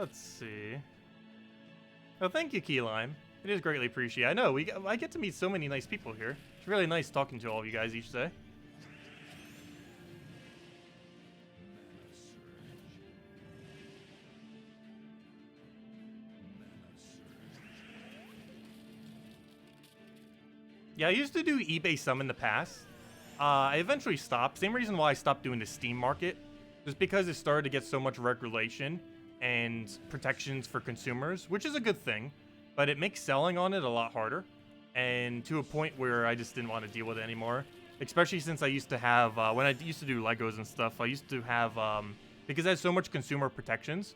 Let's see. Oh, thank you, Keylime. It is greatly appreciated. I know, I get to meet so many nice people here. It's really nice talking to all of you guys each day. Yeah, I used to do eBay some in the past. I eventually stopped. Same reason why I stopped doing the Steam market. Just because it started to get so much regulation and protections for consumers, which is a good thing, but it makes selling on it a lot harder, and to a point where I just didn't want to deal with it anymore. Especially since I used to have, when I used to do Legos and stuff, I used to have, because it has so much consumer protections,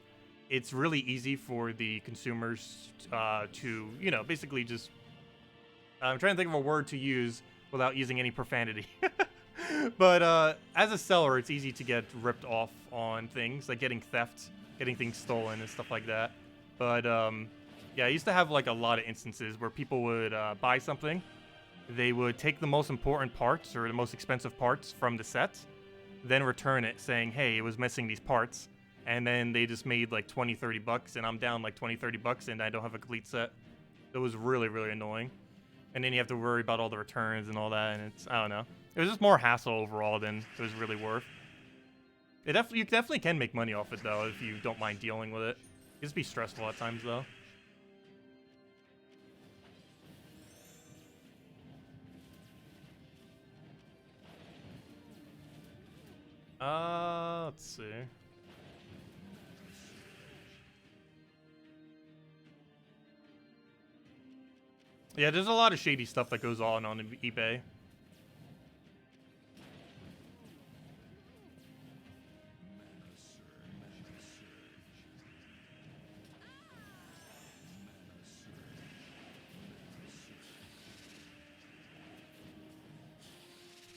it's really easy for the consumers to, you know, basically just, I'm trying to think of a word to use without using any profanity. But as a seller, it's easy to get ripped off on things, like getting theft, getting things stolen and stuff like that. But yeah, I used to have like a lot of instances where people would buy something, they would take the most important parts or the most expensive parts from the set, then return it saying, hey, it was missing these parts, and then they just made like 20-30 bucks, and I'm down like 20-30 bucks and I don't have a complete set. It was really, really annoying. And then you have to worry about all the returns and all that, and it's, I don't know. It was just more hassle overall than it was really worth. You definitely can make money off it, though, if you don't mind dealing with it. It just be stressful at times, though. Let's see. Yeah, there's a lot of shady stuff that goes on eBay.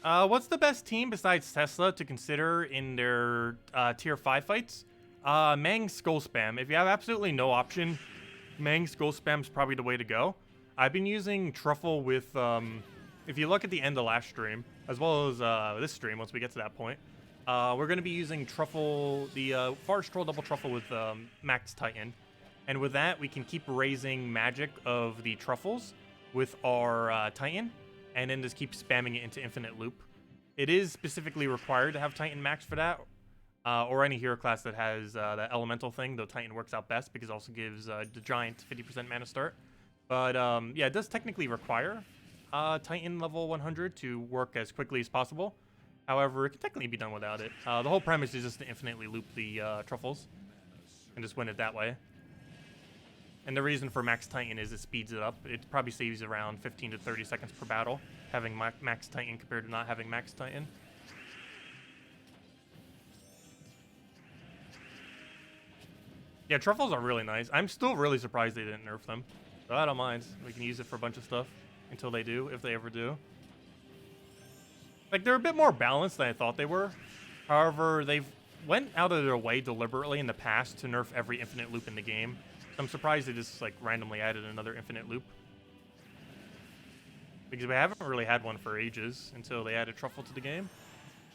What's the best team besides Tesla to consider in their tier 5 fights? Mang Skull Spam. If you have absolutely no option, Mang Skull Spam's probably the way to go. I've been using Truffle with, if you look at the end of last stream, as well as this stream, once we get to that point, we're going to be using Truffle, the Forest Troll Double Truffle with Max Titan. And with that, we can keep raising magic of the Truffles with our Titan, and then just keep spamming it into infinite loop. It is specifically required to have Titan Max for that, or any hero class that has that elemental thing, though Titan works out best because it also gives the Giant 50% mana start. But yeah, it does technically require Titan level 100 to work as quickly as possible. However, it can technically be done without it. The whole premise is just to infinitely loop the truffles and just win it that way. And the reason for Max Titan is it speeds it up. It probably saves around 15 to 30 seconds per battle, having Max Titan compared to not having Max Titan. Yeah, truffles are really nice. I'm still really surprised they didn't nerf them. But I don't mind. We can use it for a bunch of stuff until they do, if they ever do. Like, they're a bit more balanced than I thought they were. However, they've went out of their way deliberately in the past to nerf every infinite loop in the game. So I'm surprised they just, like, randomly added another infinite loop. Because we haven't really had one for ages until they added truffle to the game.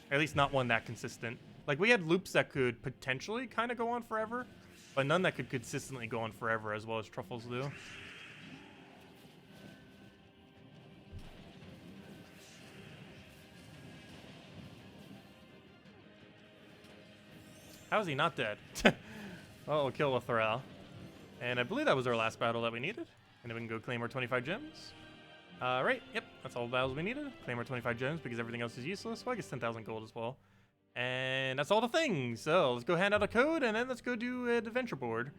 Or at least not one that consistent. Like, we had loops that could potentially kind of go on forever, but none that could consistently go on forever as well as truffles do. How is he not dead? Oh, we'll kill a Thrall. And I believe that was our last battle that we needed. And then we can go claim our 25 gems. Right, yep, that's all the battles we needed. Claim our 25 gems because everything else is useless. Well, I guess 10,000 gold as well. And that's all the things. So let's go hand out a code and then let's go do an adventure board.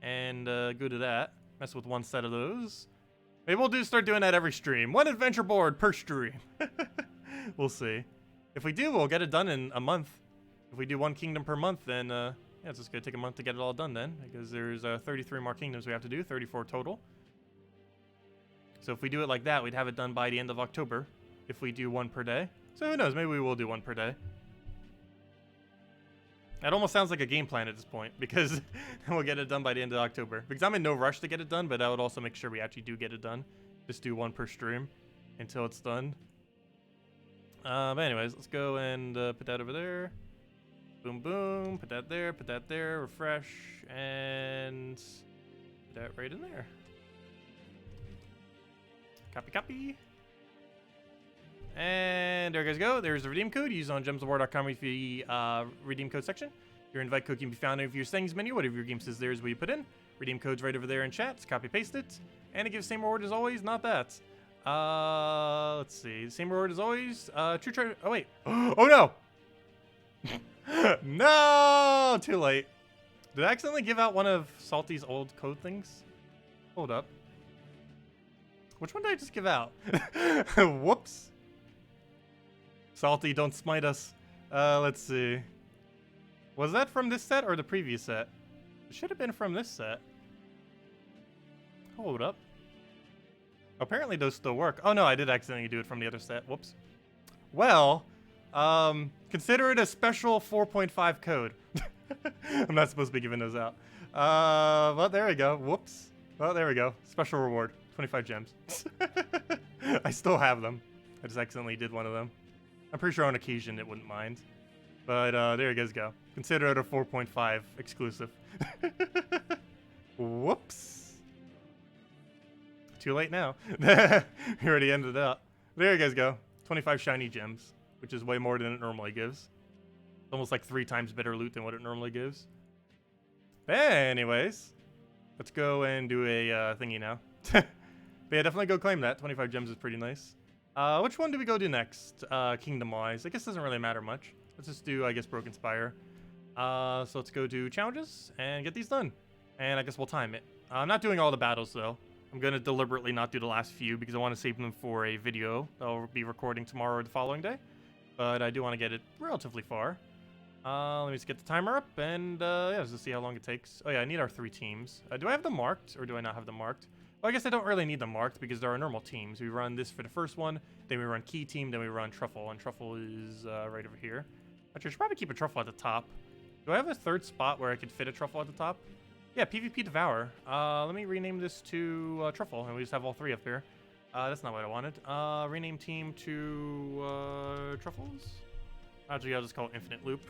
And go to that. Mess with one set of those. Maybe we'll start doing that every stream. One adventure board per stream. We'll see. If we do, we'll get it done in a month. If we do one kingdom per month, then yeah, it's just gonna take a month to get it all done then, because there's 33 more kingdoms we have to do, 34 total. So if we do it like that, we'd have it done by the end of October, if we do one per day. So who knows, maybe we will do one per day. That almost sounds like a game plan at this point, because we'll get it done by the end of October. Because I'm in no rush to get it done, but I would also make sure we actually do get it done. Just do one per stream until it's done. But anyways, let's go and put that over there. Boom, boom, put that there, refresh, and put that right in there. Copy, copy. And there you guys go. There's the redeem code. Use it on gemsofwar.com with the redeem code section. Your invite code can be found in your settings menu. Whatever your game says there is what you put in. Redeem code's right over there in chat. Just copy, paste it. And it gives the same reward as always. Not that. Let's see. Same reward as always. True try. Oh, wait. Oh, no. No! Too late. Did I accidentally give out one of Salty's old code things? Hold up. Which one did I just give out? Whoops. Salty, don't smite us. Let's see. Was that from this set or the previous set? It should have been from this set. Hold up. Apparently those still work. Oh no, I did accidentally do it from the other set. Whoops. Well, consider it a special 4.5 code. I'm not supposed to be giving those out. Well, there we go. Whoops. Well, there we go. Special reward. 25 gems. I still have them. I just accidentally did one of them. I'm pretty sure on occasion it wouldn't mind. But there you guys go. Consider it a 4.5 exclusive. Whoops. Too late now. We already ended up. There you guys go. 25 shiny gems, which is way more than it normally gives. It's almost like 3 times better loot than what it normally gives. But anyways, let's go and do a thingy now. But yeah, definitely go claim that. 25 gems is pretty nice. Which one do we go do next, kingdom-wise? I guess it doesn't really matter much. Let's just do, I guess, Broken Spire. So let's go do challenges and get these done. And I guess we'll time it. I'm not doing all the battles, though. I'm going to deliberately not do the last few because I want to save them for a video that I'll be recording tomorrow or the following day. But I do want to get it relatively far. Let me just get the timer up and, yeah, let's just see how long it takes. Oh, yeah, I need our 3 teams. Do I have them marked or do I not have them marked? Well, I guess I don't really need them marked because there are normal teams. We run this for the first one, then we run Key Team, then we run Truffle, and Truffle is right over here. Actually, I should probably keep a Truffle at the top. Do I have a third spot where I could fit a Truffle at the top? Yeah, PvP Devour. Let me rename this to Truffle, and we just have all 3 up here. That's not what I wanted. Rename team to Truffles. Actually, I'll just call it Infinite Loop.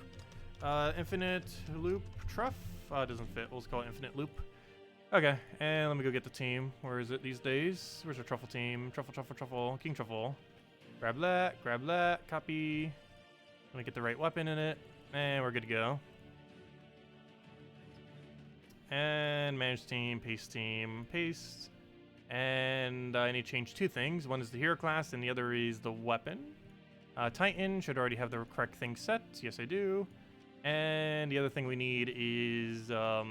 Infinite Loop Truff. It doesn't fit. We'll just call it Infinite Loop. Okay, and let me go get the team. Where is it these days? Where's our Truffle team? Truffle, Truffle, Truffle. King Truffle. Grab that, copy. Let me get the right weapon in it, and we're good to go. And manage team, paste. And I need to change 2 things. One is the hero class, and the other is the weapon. Titan should already have the correct thing set. Yes, I do. And the other thing we need is, oh,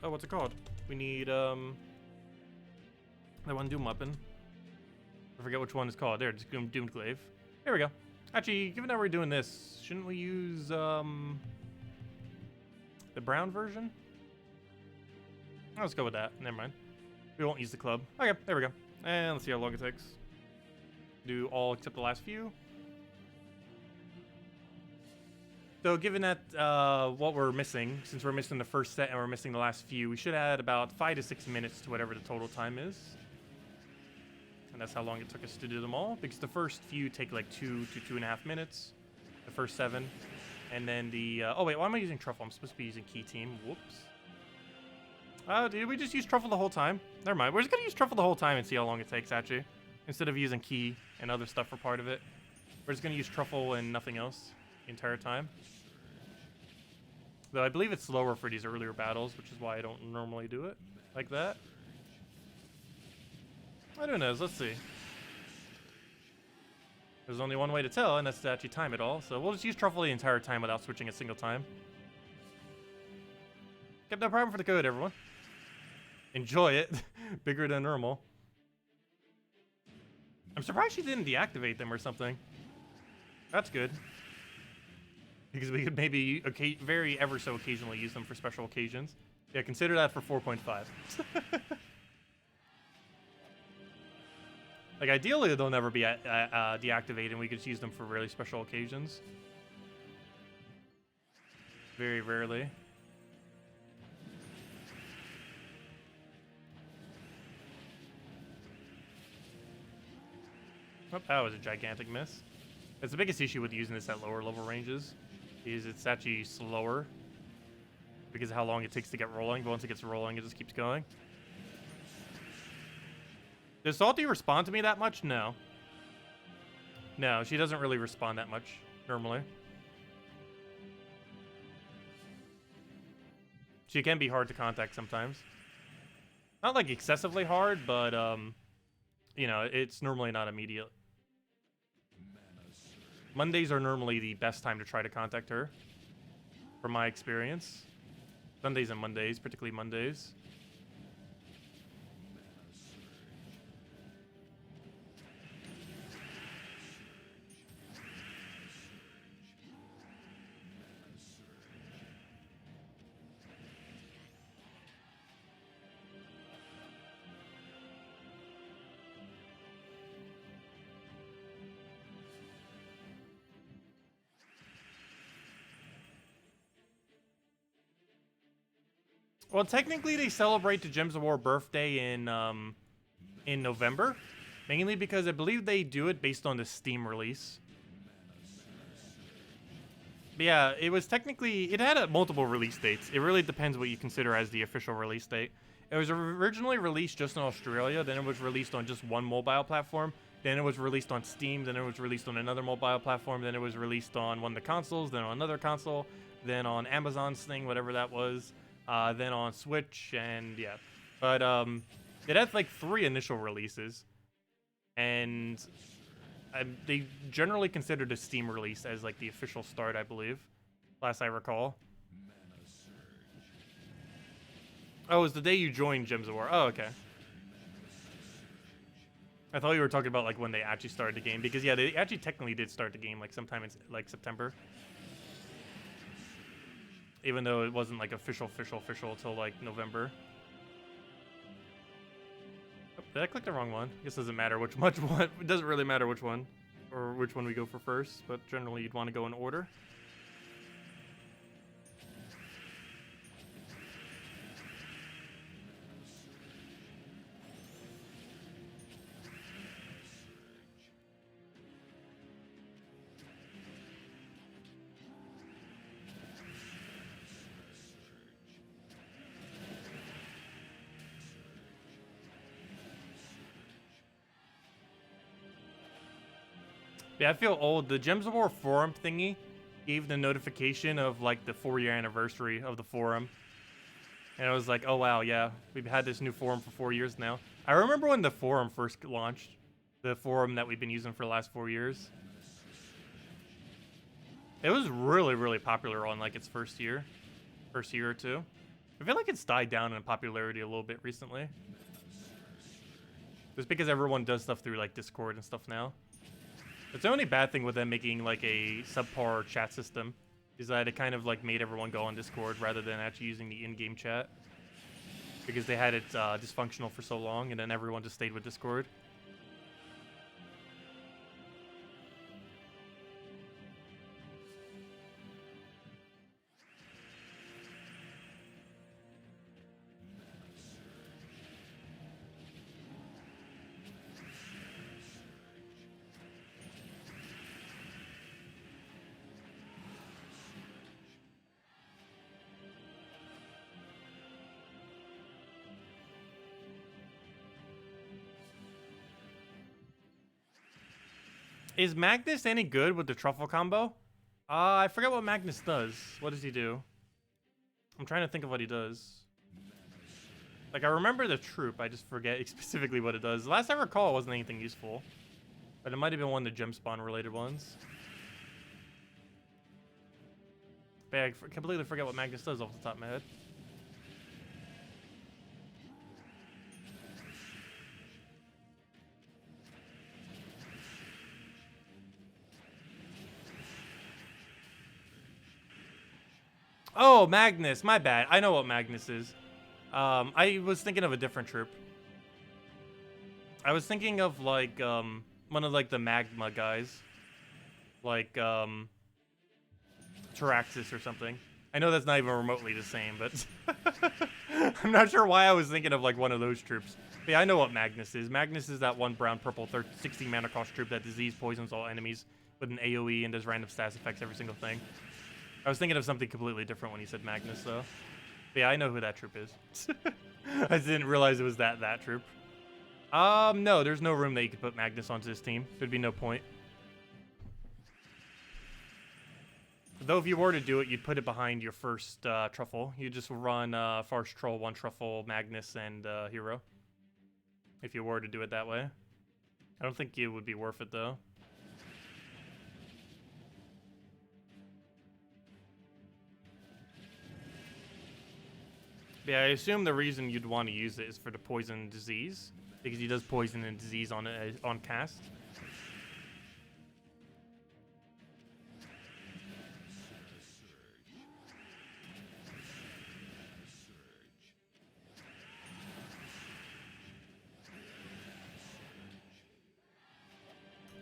what's it called? We need, that one Doom weapon. I forget which one it's called. There, just Doom Glaive. There we go. Actually, given that we're doing this, shouldn't we use, the brown version? Let's go with that. Never mind. We won't use the club. Okay, there we go. And let's see how long it takes. Do all except the last few. So given that what we're missing, since we're missing the first set and we're missing the last few, we should add about 5 to 6 minutes to whatever the total time is. And that's how long it took us to do them all, because the first few take like 2 to 2.5 minutes. The first 7. And then the... oh wait, why am I using Truffle? I'm supposed to be using Key Team. Whoops. Did we just use Truffle the whole time? Never mind. We're just going to use Truffle the whole time and see how long it takes, actually. Instead of using Key and other stuff for part of it. We're just going to use Truffle and nothing else the entire time. Though I believe it's slower for these earlier battles, which is why I don't normally do it like that. I don't know. Let's see. There's only one way to tell, and that's to actually time it all. So we'll just use Truffle the entire time without switching a single time. Yep, no problem for the code, everyone. Enjoy it. Bigger than normal. I'm surprised she didn't deactivate them or something. That's good. Because we could maybe very ever so occasionally use them for special occasions. Yeah, consider that for 4.5. Like, ideally, they'll never be deactivated, and we could use them for really special occasions. Very rarely. Oh, that was a gigantic miss. That's the biggest issue with using this at lower level ranges, is it's actually slower because of how long it takes to get rolling, but once it gets rolling, it just keeps going. Does Salty respond to me that much? No. No, she doesn't really respond that much, normally. She can be hard to contact sometimes. Not like excessively hard, but, you know, it's normally not immediate. Mondays are normally the best time to try to contact her, from my experience. Sundays and Mondays, particularly Mondays. Well, technically, they celebrate the Gems of War birthday in November, mainly because I believe they do it based on the Steam release. But yeah, it was technically, it had multiple release dates. It really depends what you consider as the official release date. It was originally released just in Australia, then it was released on just one mobile platform, then it was released on Steam, then it was released on another mobile platform, then it was released on one of the consoles, then on another console, then on Amazon's thing, whatever that was. Then on Switch, and yeah. But it had like 3 initial releases. And they generally consider the Steam release as like the official start, I believe. Last I recall. Oh, it was the day you joined Gems of War. Oh, okay. I thought you were talking about like when they actually started the game. Because yeah, they actually technically did start the game like sometime in like September. Even though it wasn't like official till like November. Oh, did I click the wrong one? I guess it doesn't matter which one. It doesn't really matter which one or which one we go for first, but generally you'd want to go in order. Yeah, I feel old. The Gems of War forum thingy gave the notification of like the 4-year anniversary of the forum. And I was like, oh wow, yeah, we've had this new forum for 4 years now. I remember when the forum first launched, the forum that we've been using for the last 4 years. It was really, really popular on like its first year or two. I feel like it's died down in popularity a little bit recently. Just because everyone does stuff through like Discord and stuff now. It's the only bad thing with them making like a subpar chat system is that it kind of like made everyone go on Discord rather than actually using the in-game chat. Because they had it dysfunctional for so long and then everyone just stayed with Discord. Is Magnus any good with the truffle combo? I forget what Magnus does. What does he do? I'm trying to think of what he does. Like, I remember the troop. I just forget specifically what it does. Last I recall, it wasn't anything useful. But it might have been one of the gem spawn related ones. But I completely forget what Magnus does off the top of my head. Oh, Magnus. My bad. I know what Magnus is. I was thinking of a different troop. I was thinking of, like, one of, like, the magma guys. Like, Taraxis or something. I know that's not even remotely the same, but... I'm not sure why I was thinking of, like, one of those troops. But yeah, I know what Magnus is. Magnus is that one brown-purple 16 mana cost troop that disease poisons all enemies with an AoE and does random stats effects every single thing. I was thinking of something completely different when he said Magnus, though. But yeah, I know who that troop is. I didn't realize it was that troop. No, there's no room that you could put Magnus onto this team. There'd be no point. Though if you were to do it, you'd put it behind your first truffle. You just run Farce Troll, 1 truffle, Magnus, and Hero. If you were to do it that way. I don't think it would be worth it, though. Yeah, I assume the reason you'd want to use it is for the poison disease, because he does poison and disease on cast.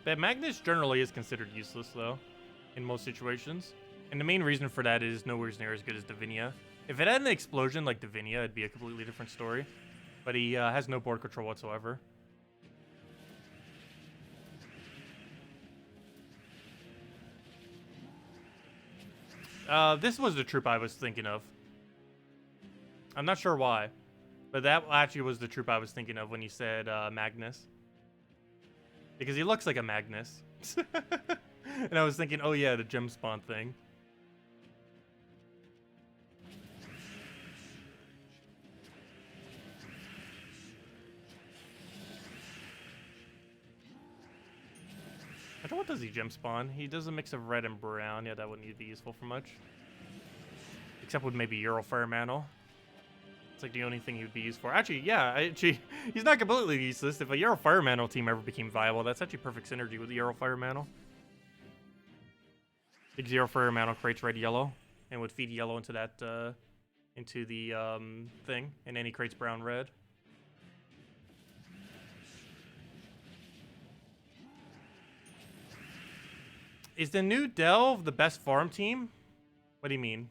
But Magnus generally is considered useless, though, in most situations. And the main reason for that is nowhere near as good as Divinia. If it had an explosion like Divinia, it'd be a completely different story. But he has no board control whatsoever. This was the troop I was thinking of. I'm not sure why. But that actually was the troop I was thinking of when you said Magnus. Because he looks like a Magnus. And I was thinking, oh yeah, the gem spawn thing. What does he gem spawn? He does a mix of red and brown. Yeah, that wouldn't be useful for much. Except with maybe Euro Fire Mantle. It's like the only thing he would be used for. Actually, yeah, he's not completely useless. If a Euro Fire Mantle team ever became viable, that's actually perfect synergy with the Euro Fire Mantle. Because Euro Fire Mantle creates red-yellow, and would feed yellow into that, into the thing, and then he creates brown-red. Is the new Delve the best farm team? What do you mean?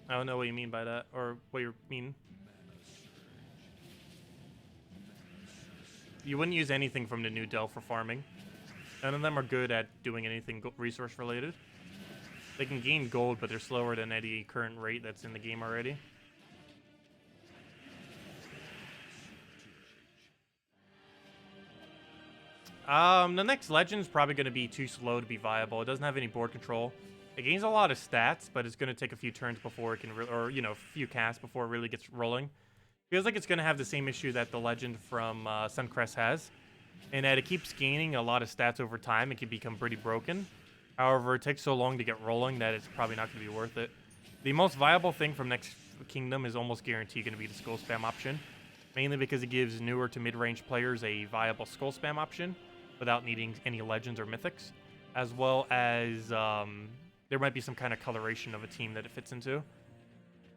I don't know what you mean by that, or what you mean. You wouldn't use anything from the new Delve for farming. None of them are good at doing anything resource related. They can gain gold, but they're slower than any current rate that's in the game already. The next Legend's probably going to be too slow to be viable. It doesn't have any board control. It gains a lot of stats, but it's going to take a few turns before it can, or, you know, a few casts before it really gets rolling. Feels like it's going to have the same issue that the Legend from Suncrest has, and that it keeps gaining a lot of stats over time. It can become pretty broken. However, it takes so long to get rolling that it's probably not going to be worth it. The most viable thing from next kingdom is almost guaranteed going to be the skull spam option, mainly because it gives newer to mid-range players a viable skull spam option without needing any legends or mythics, as well as there might be some kind of coloration of a team that it fits into.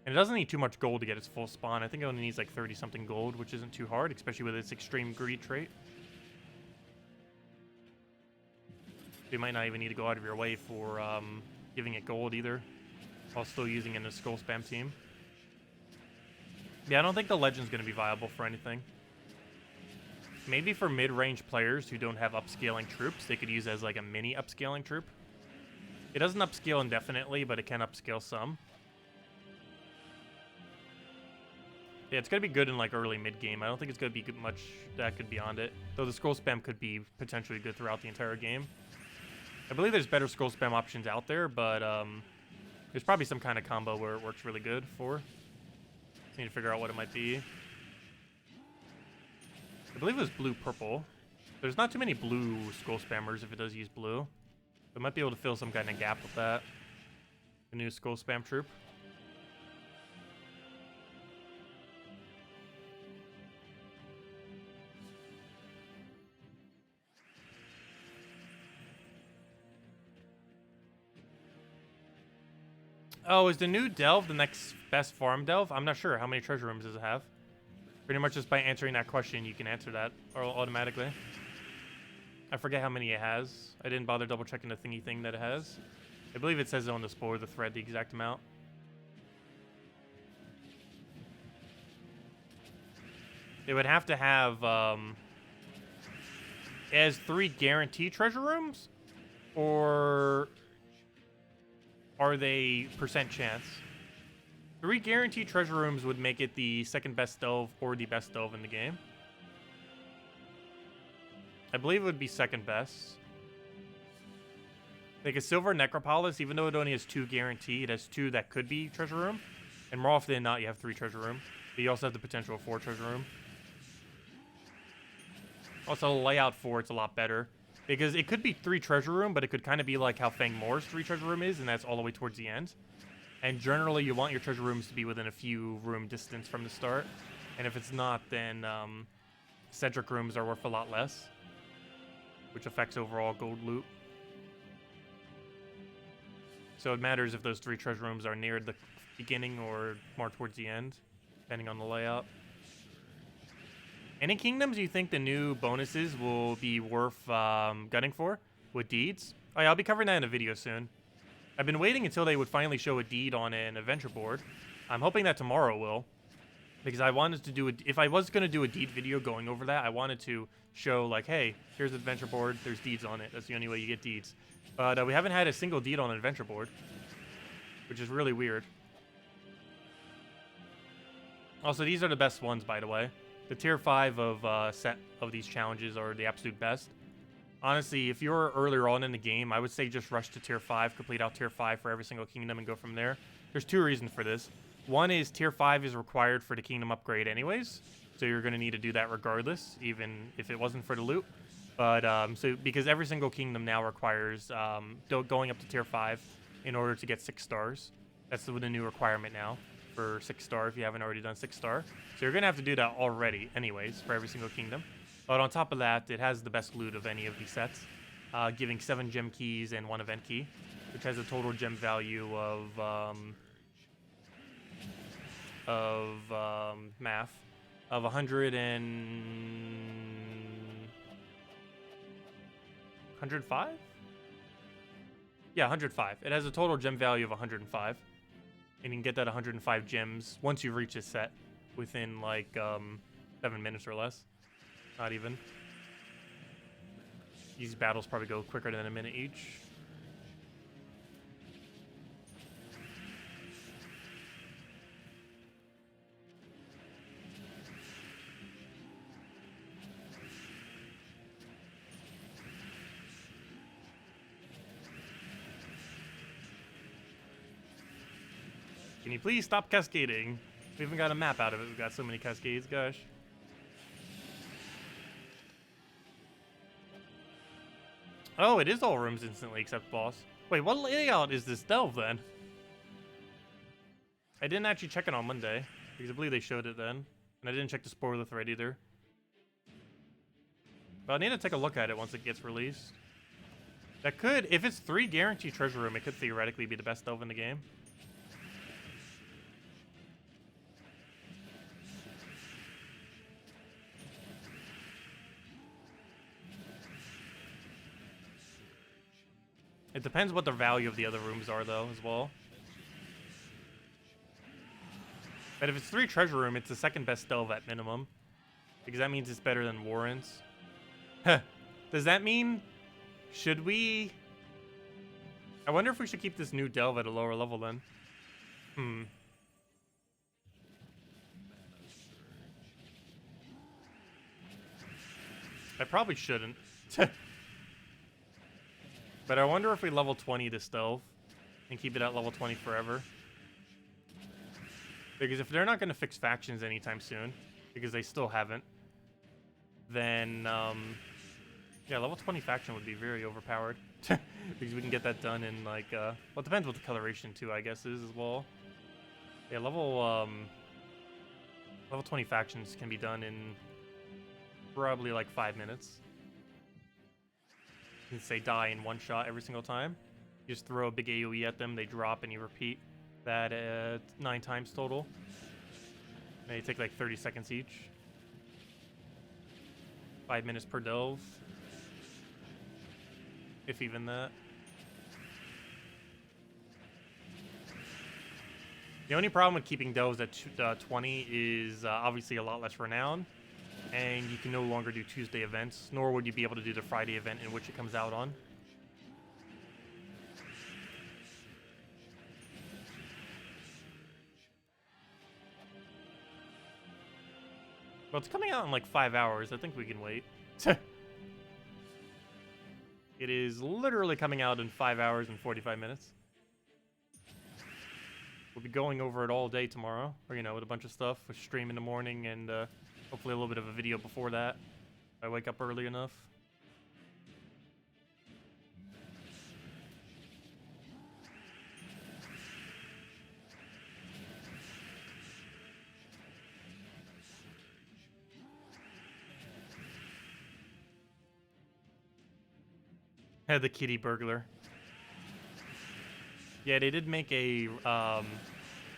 And it doesn't need too much gold to get its full spawn. I think it only needs like 30-something gold, which isn't too hard, especially with its extreme greed trait. You might not even need to go out of your way for giving it gold either, while still using it in a skull spam team. Yeah, I don't think the legend's going to be viable for anything. Maybe for mid-range players who don't have upscaling troops, they could use it as like a mini upscaling troop. It doesn't upscale indefinitely, but it can upscale some. Yeah, it's going to be good in like early mid-game. I don't think it's going to be much that could beyond it, though the scroll spam could be potentially good throughout the entire game. I believe there's better scroll spam options out there, but there's probably some kind of combo where it works really good for. Just need to figure out what it might be. I believe it was blue-purple. There's not too many blue scroll spammers if it does use blue. It might be able to fill some kind of gap with that. The new scroll spam troop. Oh, is the new delve the next best farm delve? I'm not sure. How many treasure rooms does it have? Pretty much just by answering that question, you can answer that automatically. I forget how many it has. I didn't bother double checking the thingy thing that it has. I believe it says on the spoiler, the thread, the exact amount. It would have to have, it has 3 guaranteed treasure rooms? Or are they percent chance? 3 guaranteed treasure rooms would make it the second best delve or the best delve in the game. I believe it would be second best. Like a silver necropolis, even though it only has 2 guaranteed, it has 2 that could be treasure room. And more often than not, you have 3 treasure room. But you also have the potential of 4 treasure room. Also, the layout for it's a lot better. Because it could be 3 treasure room, but it could kind of be like how Fangmore's 3 treasure room is, and that's all the way towards the end. And generally, you want your treasure rooms to be within a few room distance from the start. And if it's not, then Cedric rooms are worth a lot less, which affects overall gold loot. So it matters if those 3 treasure rooms are near the beginning or more towards the end, depending on the layout. Any kingdoms you think the new bonuses will be worth gunning for with deeds? Oh yeah, I'll be covering that in a video soon. I've been waiting until they would finally show a deed on an adventure board. I'm hoping that tomorrow will, because I wanted to do it. If I was going to do a deed video going over that, I wanted to show like, hey, here's the adventure board, there's deeds on it. That's the only way you get deeds. But we haven't had a single deed on an adventure board, which is really weird. Also, these are the best ones, by the way. The tier 5 of set of these challenges are the absolute best. Honestly, if you're earlier on in the game, I would say just rush to tier 5, complete out tier 5 for every single kingdom and go from there. There's 2 reasons for this. One is tier 5 is required for the kingdom upgrade anyways, so you're going to need to do that regardless, even if it wasn't for the loot. But because every single kingdom now requires going up to tier 5 in order to get 6 stars. That's the new requirement now for 6 star if you haven't already done 6 star. So you're going to have to do that already anyways for every single kingdom. But on top of that, it has the best loot of any of these sets, giving 7 gem keys and 1 event key, which has a total gem value of math of 105? Yeah, 105. It has a total gem value of 105. And you can get that 105 gems once you reach this set within like 7 minutes or less. Not even. These battles probably go quicker than a minute each. Can you please stop cascading? We haven't got a map out of it. We've got so many cascades, gosh. Oh, it is all rooms instantly except boss. Wait, what layout is this delve then? I didn't actually check it on Monday, because I believe they showed it then. And I didn't check the spoiler thread either. But I need to take a look at it once it gets released. That could, if it's 3 guaranteed treasure room, it could theoretically be the best delve in the game. It depends what the value of the other rooms are, though, as well. But if it's 3 treasure room, it's the second best delve at minimum. Because that means it's better than Warren's. Does that mean... Should we... I wonder if we should keep this new delve at a lower level, then. I probably shouldn't. But I wonder if we level 20 this delve and keep it at level 20 forever. Because if they're not going to fix factions anytime soon, because they still haven't, then, yeah, level 20 faction would be very overpowered. Because we can get that done in, like, well, it depends what the coloration, too, I guess, is as well. Yeah, level 20 factions can be done in probably, like, 5 minutes. You can say die in one shot every single time. You just throw a big AoE at them, they drop, and you repeat that 9 times total. And they take like 30 seconds each. 5 minutes per delve. If even that. The only problem with keeping delves at 20 is obviously a lot less renown. And you can no longer do Tuesday events, nor would you be able to do the Friday event in which it comes out on. Well, it's coming out in like 5 hours. I think we can wait. It is literally coming out in 5 hours and 45 minutes. We'll be going over it all day tomorrow, or, you know, with a bunch of stuff. We'll stream in the morning and hopefully a little bit of a video before that. If I wake up early enough. Had the kitty burglar. Yeah, they did make a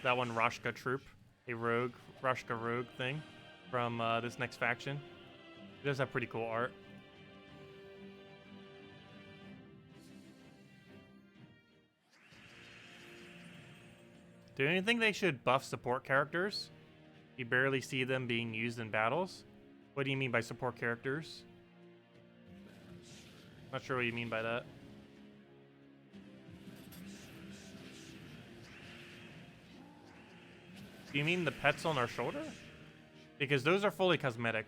that one Roshka troop, a rogue Roshka rogue thing from this next faction. It does have pretty cool art. Do you think they should buff support characters? You barely see them being used in battles. What do you mean by support characters? Not sure what you mean by that. Do you mean the pets on our shoulder? Because those are fully cosmetic.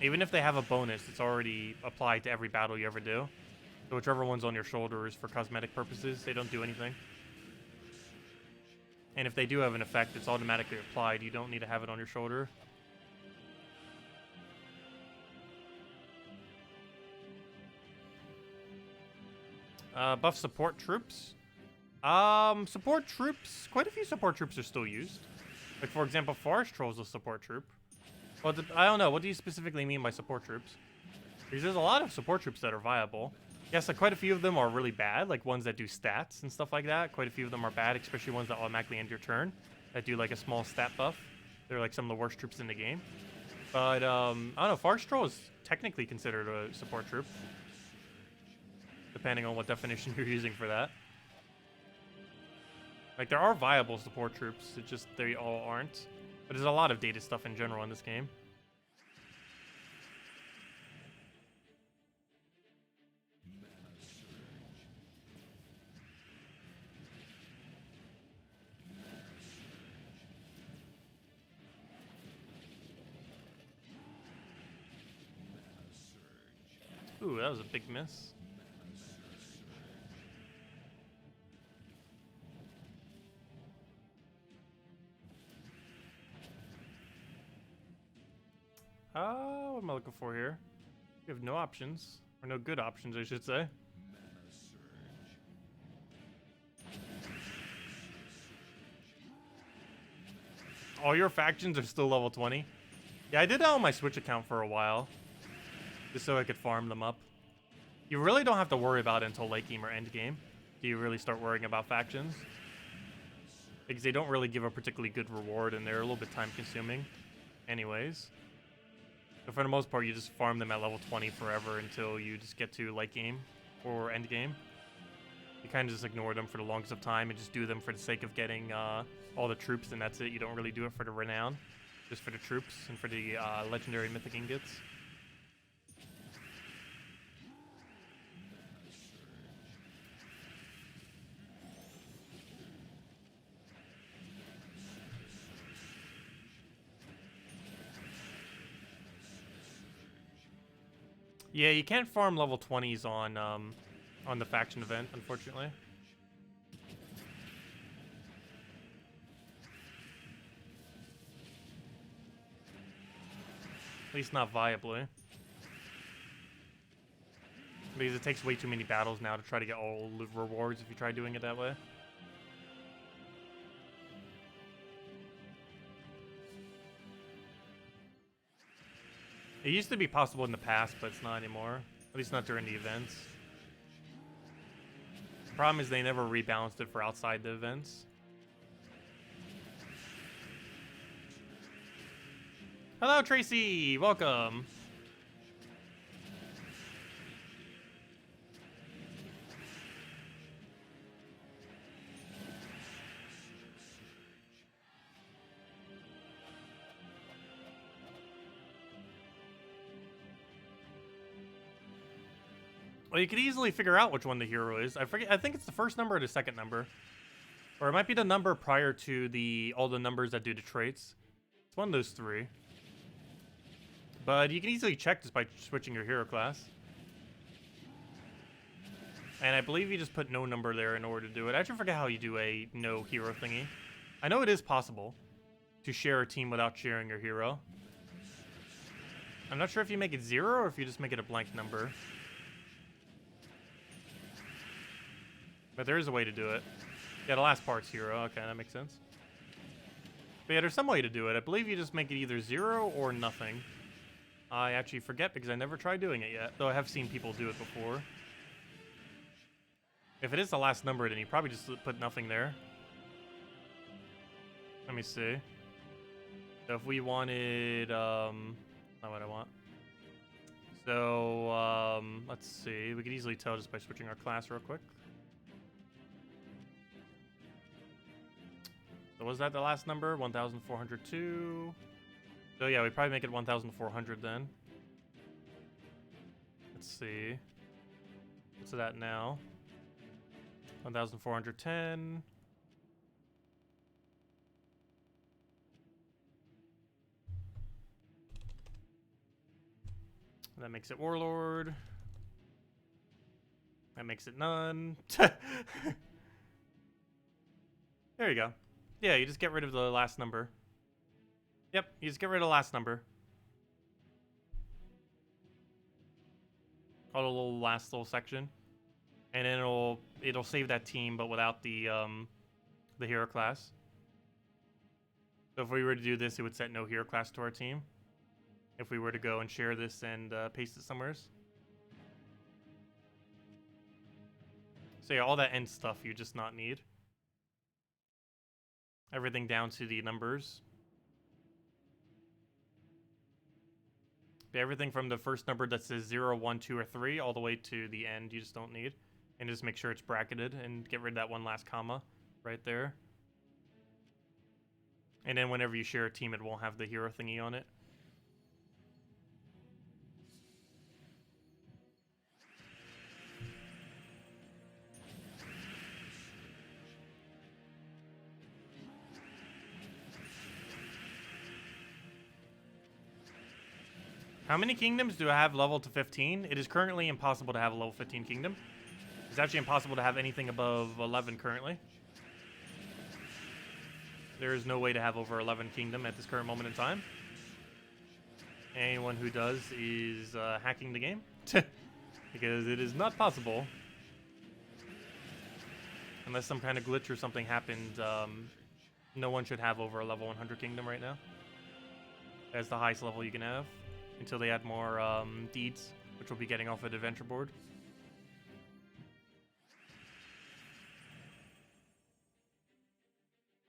Even if they have a bonus, it's already applied to every battle you ever do. So whichever one's on your shoulder is for cosmetic purposes. They don't do anything. And if they do have an effect, it's automatically applied. You don't need to have it on your shoulder. Buff support troops. Support troops. Quite a few support troops are still used. Like, for example, Forest Troll's a support troop. Well, I don't know. What do you specifically mean by support troops? Because there's a lot of support troops that are viable. Yes, like, quite a few of them are really bad, like ones that do stats and stuff like that. Quite a few of them are bad, especially ones that automatically end your turn, that do, like, a small stat buff. They're, like, some of the worst troops in the game. But, I don't know. Forest Troll is technically considered a support troop. Depending on what definition you're using for that. Like, there are viable support troops, it's just they all aren't. But there's a lot of data stuff in general in this game. Ooh, that was a big miss. What am I looking for here? We have no options. Or no good options, I should say. All your factions are still level 20. Yeah, I did that on my Switch account for a while. Just so I could farm them up. You really don't have to worry about it until late game or end game. Do you really start worrying about factions? Because they don't really give a particularly good reward and they're a little bit time consuming. Anyways. But for the most part, you just farm them at level 20 forever until you just get to late game or end game. You kind of just ignore them for the longest of time and just do them for the sake of getting all the troops, and that's it. You don't really do it for the renown, just for the troops and for the legendary mythic ingots. Yeah, you can't farm level 20s on the faction event, unfortunately. At least not viably. Because it takes way too many battles now to try to get all the rewards if you try doing it that way. It used to be possible in the past, but it's not anymore. At least not during the events. The problem is they never rebalanced it for outside the events. Hello, Tracy! Welcome! Well, you could easily figure out which one the hero is. I forget. I think it's the first number or the second number. Or it might be the number prior to all the numbers that do the traits. It's one of those three. But you can easily check just by switching your hero class. And I believe you just put no number there in order to do it. I actually forget how you do a no hero thingy. I know it is possible to share a team without sharing your hero. I'm not sure if you make it 0 or if you just make it a blank number. But there is a way to do it. Yeah, the last part's hero. Okay, that makes sense. But yeah, there's some way to do it. I believe you just make it either 0 or nothing. I actually forget because I never tried doing it yet. Though I have seen people do it before. If it is the last number, then you probably just put nothing there. Let me see. So if we wanted... not what I want. So, let's see. We could easily tell just by switching our class real quick. So was that the last number? 1,402. So yeah, we probably make it 1,400 then. Let's see. What's that now? 1,410. That makes it Warlord. That makes it none. There you go. Yeah, you just get rid of the last number. Yep, you just get rid of the last number. All the last little section. And then it'll save that team, but without the hero class. So if we were to do this, it would set no hero class to our team. If we were to go and share this and paste it somewhere. So yeah, all that end stuff you just not need. Everything down to the numbers. Everything from the first number that says 0, 1, 2, or 3 all the way to the end you just don't need. And just make sure it's bracketed and get rid of that one last comma right there. And then whenever you share a team, it won't have the hero thingy on it. How many kingdoms do I have level to 15? It is currently impossible to have a level 15 kingdom. It's actually impossible to have anything above 11 currently. There is no way to have over 11 kingdom at this current moment in time. Anyone who does is hacking the game. because it is not possible. Unless some kind of glitch or something happened, no one should have over a level 100 kingdom right now. That's the highest level you can have until they add more deeds, which we'll be getting off at adventure board.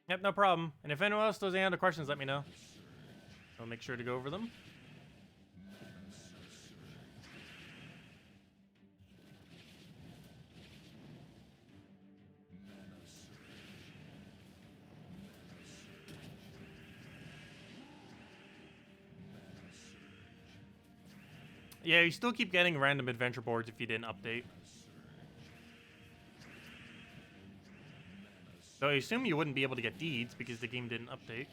Yep, no problem. And if anyone else has any other questions, let me know. I'll make sure to go over them. Yeah, you still keep getting random adventure boards if you didn't update. So I assume you wouldn't be able to get deeds because the game didn't update.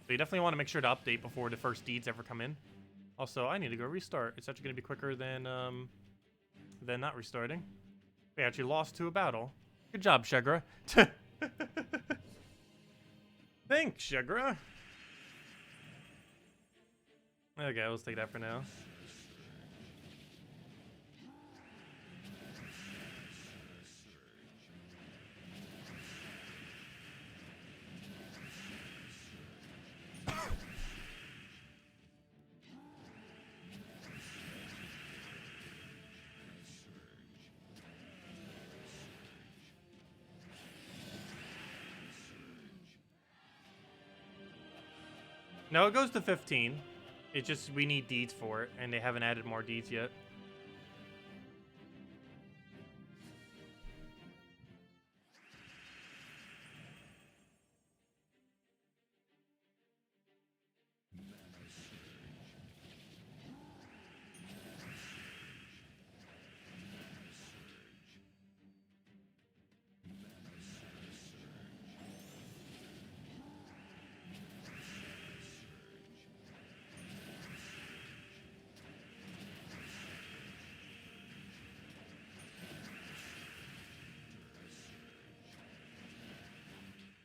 So you definitely want to make sure to update before the first deeds ever come in. Also, I need to go restart. It's actually going to be quicker than not restarting. We actually lost to a battle. Good job, Shegra. Thanks, Shegra. Okay, let's take that for now. No, it goes to 15. It's just we need deeds for it, and they haven't added more deeds yet.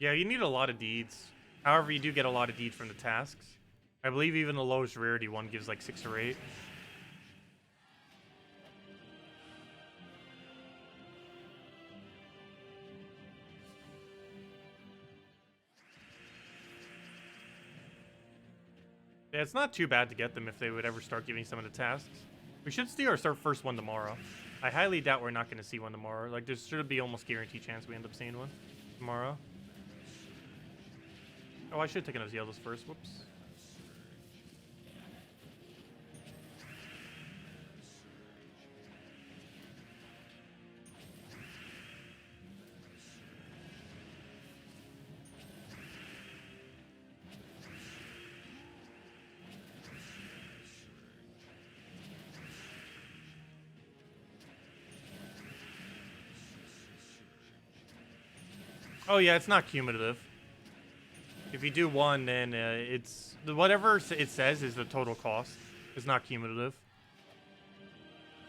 Yeah, you need a lot of deeds. However, you do get a lot of deeds from the tasks. I believe even the lowest rarity one gives like 6 or 8. Yeah, it's not too bad to get them if they would ever start giving some of the tasks. We should see our first one tomorrow. I highly doubt we're not going to see one tomorrow. Like, there should be almost guaranteed chance we end up seeing one tomorrow. Oh, I should have taken those yellows first. Whoops. Oh yeah, it's not cumulative. If you do one, then it's whatever it says is the total cost. It's not cumulative.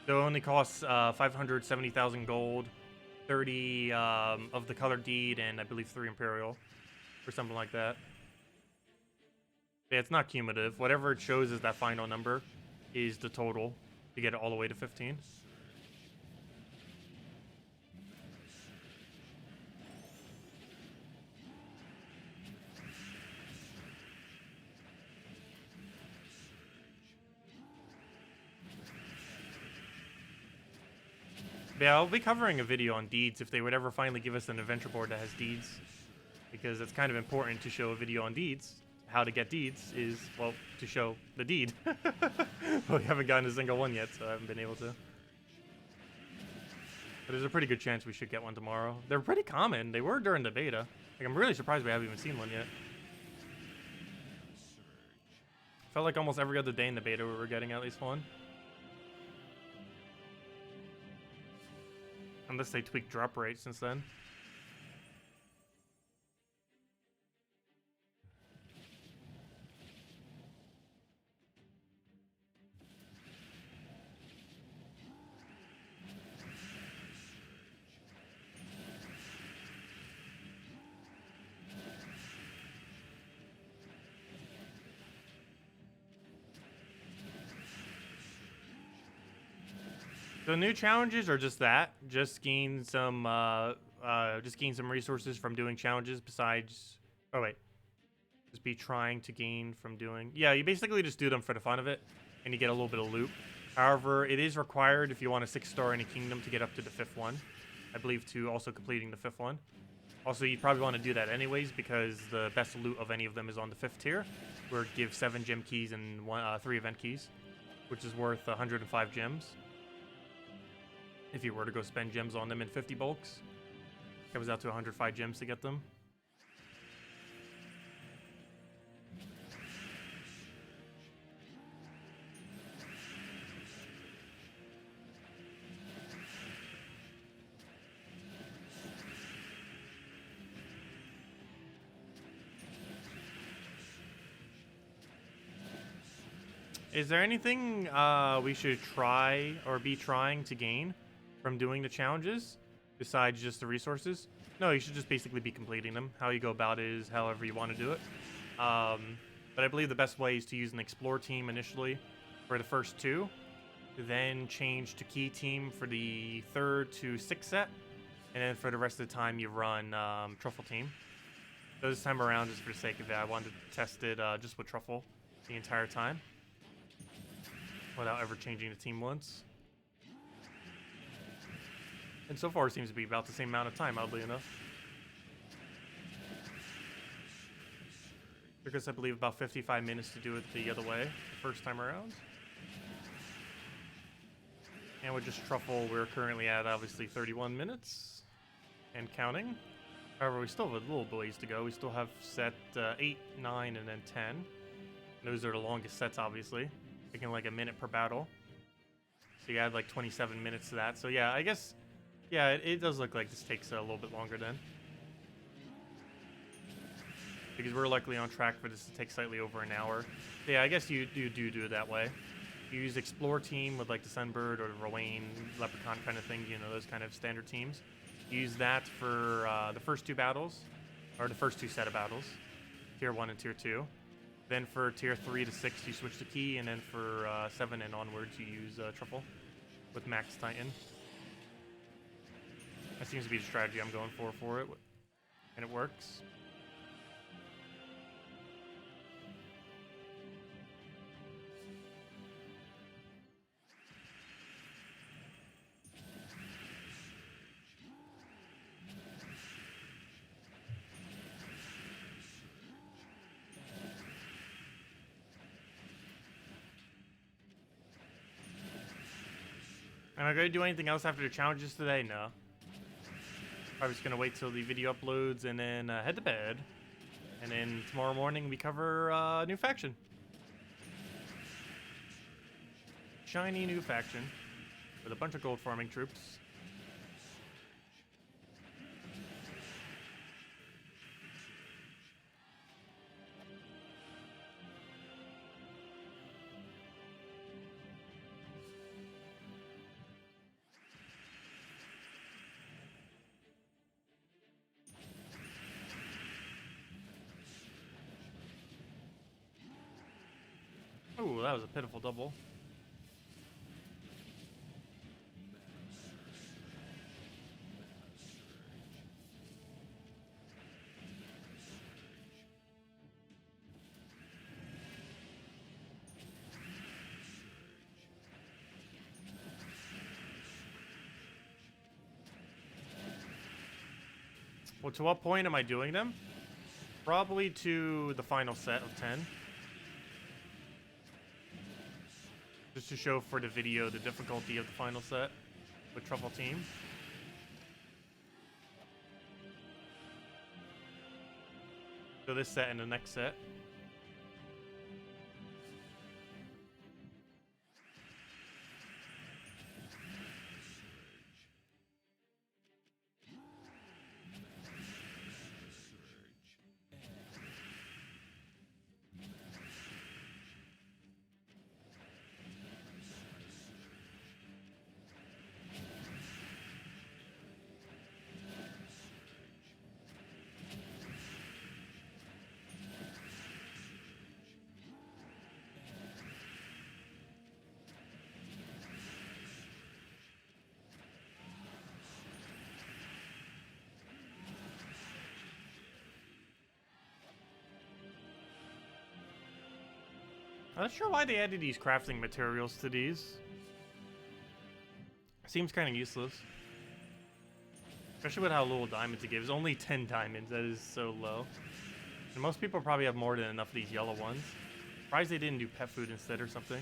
So it only costs 570,000 gold, 30 of the colored deed, and I believe 3 imperial, or something like that. Yeah, it's not cumulative. Whatever it shows is that final number is the total to get it all the way to 15. Yeah, I'll be covering a video on deeds if they would ever finally give us an adventure board that has deeds. Because it's kind of important to show a video on deeds. How to get deeds is, well, to show the deed. But we haven't gotten a single one yet, so I haven't been able to. But there's a pretty good chance we should get one tomorrow. They're pretty common. They were during the beta. Like, I'm really surprised we haven't even seen one yet. Felt like almost every other day in the beta we were getting at least one. Unless they tweaked drop rate since then. The new challenges are just that. Just gain some resources from doing challenges besides... Oh, wait. Just be trying to gain from doing... Yeah, you basically just do them for the fun of it, and you get a little bit of loot. However, it is required if you want a 6-star in a kingdom to get up to the 5th one. I believe to also completing the 5th one. Also, you'd probably want to do that anyways because the best loot of any of them is on the 5th tier, where it gives 7 gem keys and 3 event keys, which is worth 105 gems. If you were to go spend gems on them in 50 bulks, it comes out to 105 gems to get them. Is there anything we should try or be trying to gain from doing the challenges besides just the resources? No, you should just basically be completing them. How you go about it is however you want to do it. But I believe the best way is to use an explore team initially for the first 2, then change to key team for the 3rd to 6th set, and then for the rest of the time you run truffle team. So this time around, just for the sake of it, I wanted to test it just with truffle the entire time, without ever changing the team once. And so far it seems to be about the same amount of time, oddly enough. Took us, I believe, about 55 minutes to do it the other way, the first time around. And with just truffle, we're currently at, obviously, 31 minutes. And counting. However, we still have a little ways to go. We still have set 8, 9, and then 10. Those are the longest sets, obviously. Taking like a minute per battle. So you add like 27 minutes to that. So yeah, I guess, yeah, it does look like this takes a little bit longer then. Because we're likely on track for this to take slightly over an hour. So yeah, I guess you do it that way. You use Explore team with like the Sunbird or the Rowan, Leprechaun kind of thing, you know, those kind of standard teams. Use that for the first 2 battles, or the first 2 set of battles, Tier 1 and Tier 2. Then for Tier 3 to 6, you switch to Key, and then for 7 and onwards, you use Truffle with Max Titan. That seems to be the strategy I'm going for it, and it works. Am I going to do anything else after the challenges today? No. I'm just going to wait till the video uploads and then head to bed. And then tomorrow morning we cover a new faction. Shiny new faction with a bunch of gold farming troops. Ooh, that was a pitiful double. Well, to what point am I doing them? Probably to the final set of 10. Just to show for the video the difficulty of the final set with Truffle Team. So this set and the next set. I'm not sure why they added these crafting materials to these. Seems kind of useless. Especially with how little diamonds it gives. Only 10 diamonds. That is so low. And most people probably have more than enough of these yellow ones. Surprised they didn't do pet food instead or something.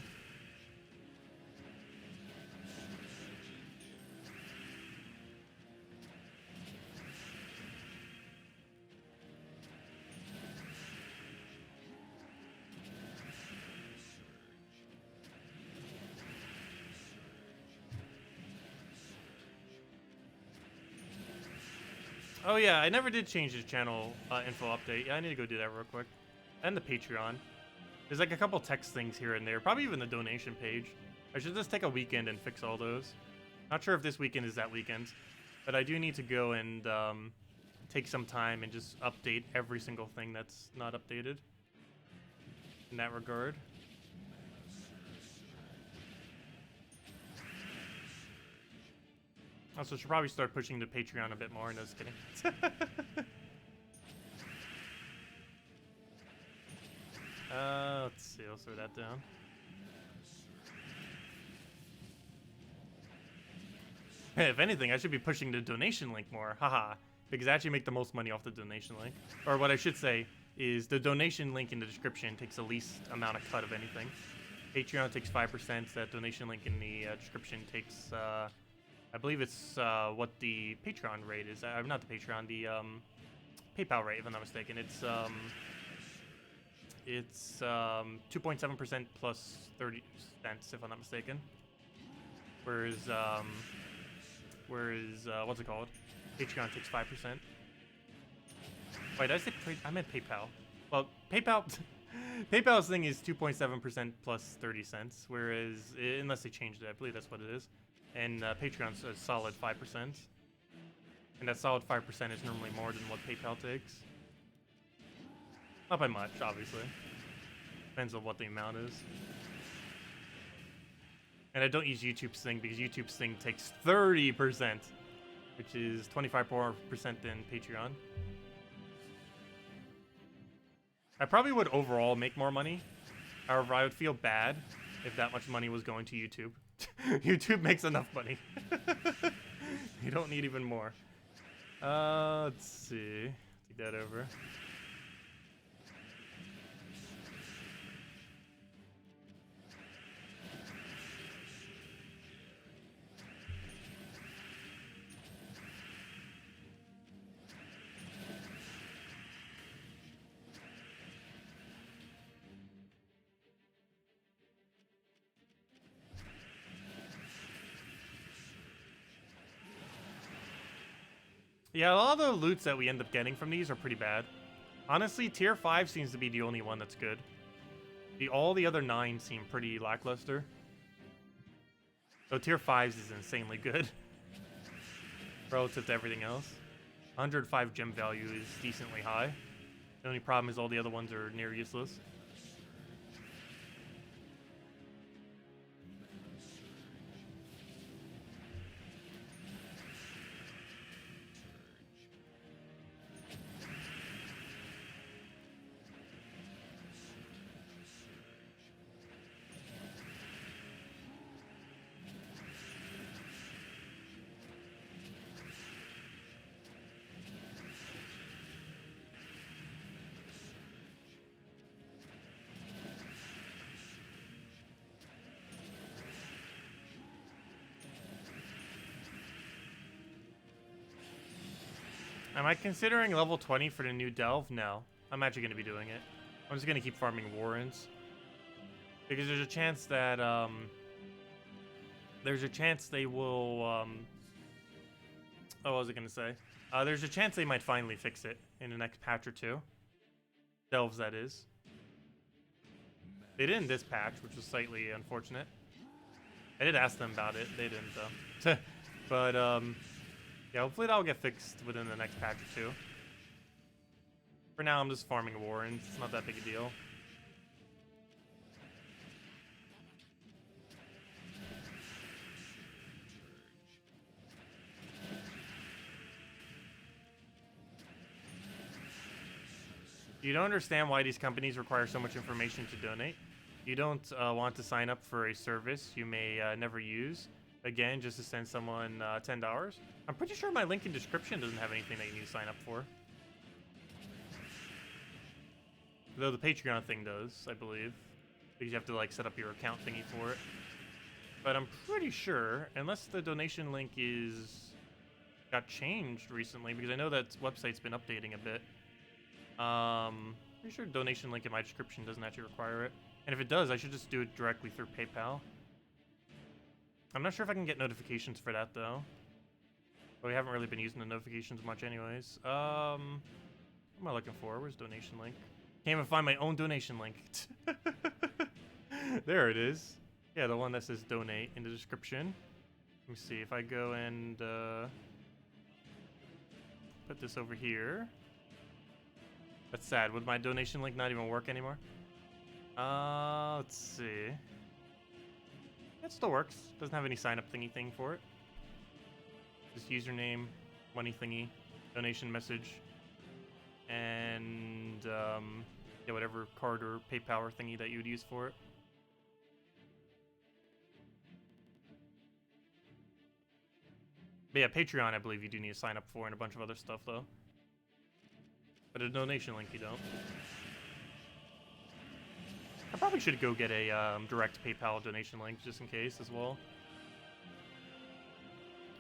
Oh yeah, I never did change the channel info update. Yeah, I need to go do that real quick. And the Patreon. There's like a couple text things here and there. Probably even the donation page. I should just take a weekend and fix all those. Not sure if this weekend is that weekend. But I do need to go and take some time and just update every single thing that's not updated. In that regard. Also, should probably start pushing the Patreon a bit more. No, just kidding. Let's see. I'll throw that down. If anything, I should be pushing the donation link more. Haha. Because I actually make the most money off the donation link. Or what I should say is the donation link in the description takes the least amount of cut of anything. Patreon takes 5%. That donation link in the description takes... I believe it's what the Patreon rate is. Not the Patreon, the PayPal rate, if I'm not mistaken. It's 2.7% plus 30 cents, if I'm not mistaken. Whereas what's it called? Patreon takes 5%. Wait, did I say I meant PayPal. Well, PayPal's thing is 2.7% plus 30 cents. Whereas unless they changed it, I believe that's what it is. And Patreon's a solid 5%. And that solid 5% is normally more than what PayPal takes. Not by much, obviously. Depends on what the amount is. And I don't use YouTube's thing because YouTube's thing takes 30%, which is 25% more than Patreon. I probably would overall make more money. However, I would feel bad if that much money was going to YouTube. YouTube makes enough money. You don't need even more. Let's see. Take that over. Yeah, a lot of the loots that we end up getting from these are pretty bad. Honestly, tier 5 seems to be the only one that's good. All the other 9 seem pretty lackluster. So tier 5s is insanely good. Relative to everything else. 105 gem value is decently high. The only problem is all the other ones are near useless. Am I considering level 20 for the new delve? No. I'm actually going to be doing it. I'm just going to keep farming warrens. Because there's a chance that, there's a chance they will, oh, what was I going to say? There's a chance they might finally fix it in the next patch or two. Delves, that is. They didn't in this patch, which was slightly unfortunate. I did ask them about it. They didn't, though. But, yeah, hopefully that'll get fixed within the next patch or two. For now, I'm just farming warrens. It's not that big a deal. You don't understand why these companies require so much information to donate? You don't want to sign up for a service you may never use. Again, just to send someone $10. I'm pretty sure my link in description doesn't have anything that you need to sign up for. Though the Patreon thing does, I believe. Because you have to like set up your account thingy for it. But I'm pretty sure, unless the donation link got changed recently, because I know that website's been updating a bit. Pretty sure donation link in my description doesn't actually require it. And if it does, I should just do it directly through PayPal. I'm not sure if I can get notifications for that though. But we haven't really been using the notifications much anyways. What am I looking for? Where's donation link? Can't even find my own donation link. There it is. Yeah, the one that says donate in the description. Let me see if I go and put this over here. That's sad. Would my donation link not even work anymore? Let's see. It still works. Doesn't have any sign up thingy thing for it. Just username, money thingy, donation message, and yeah, whatever card or PayPal or thingy that you would use for it. But yeah, Patreon, I believe you do need to sign up for, and a bunch of other stuff though. But a donation link, you don't. I probably should go get a direct PayPal donation link just in case as well.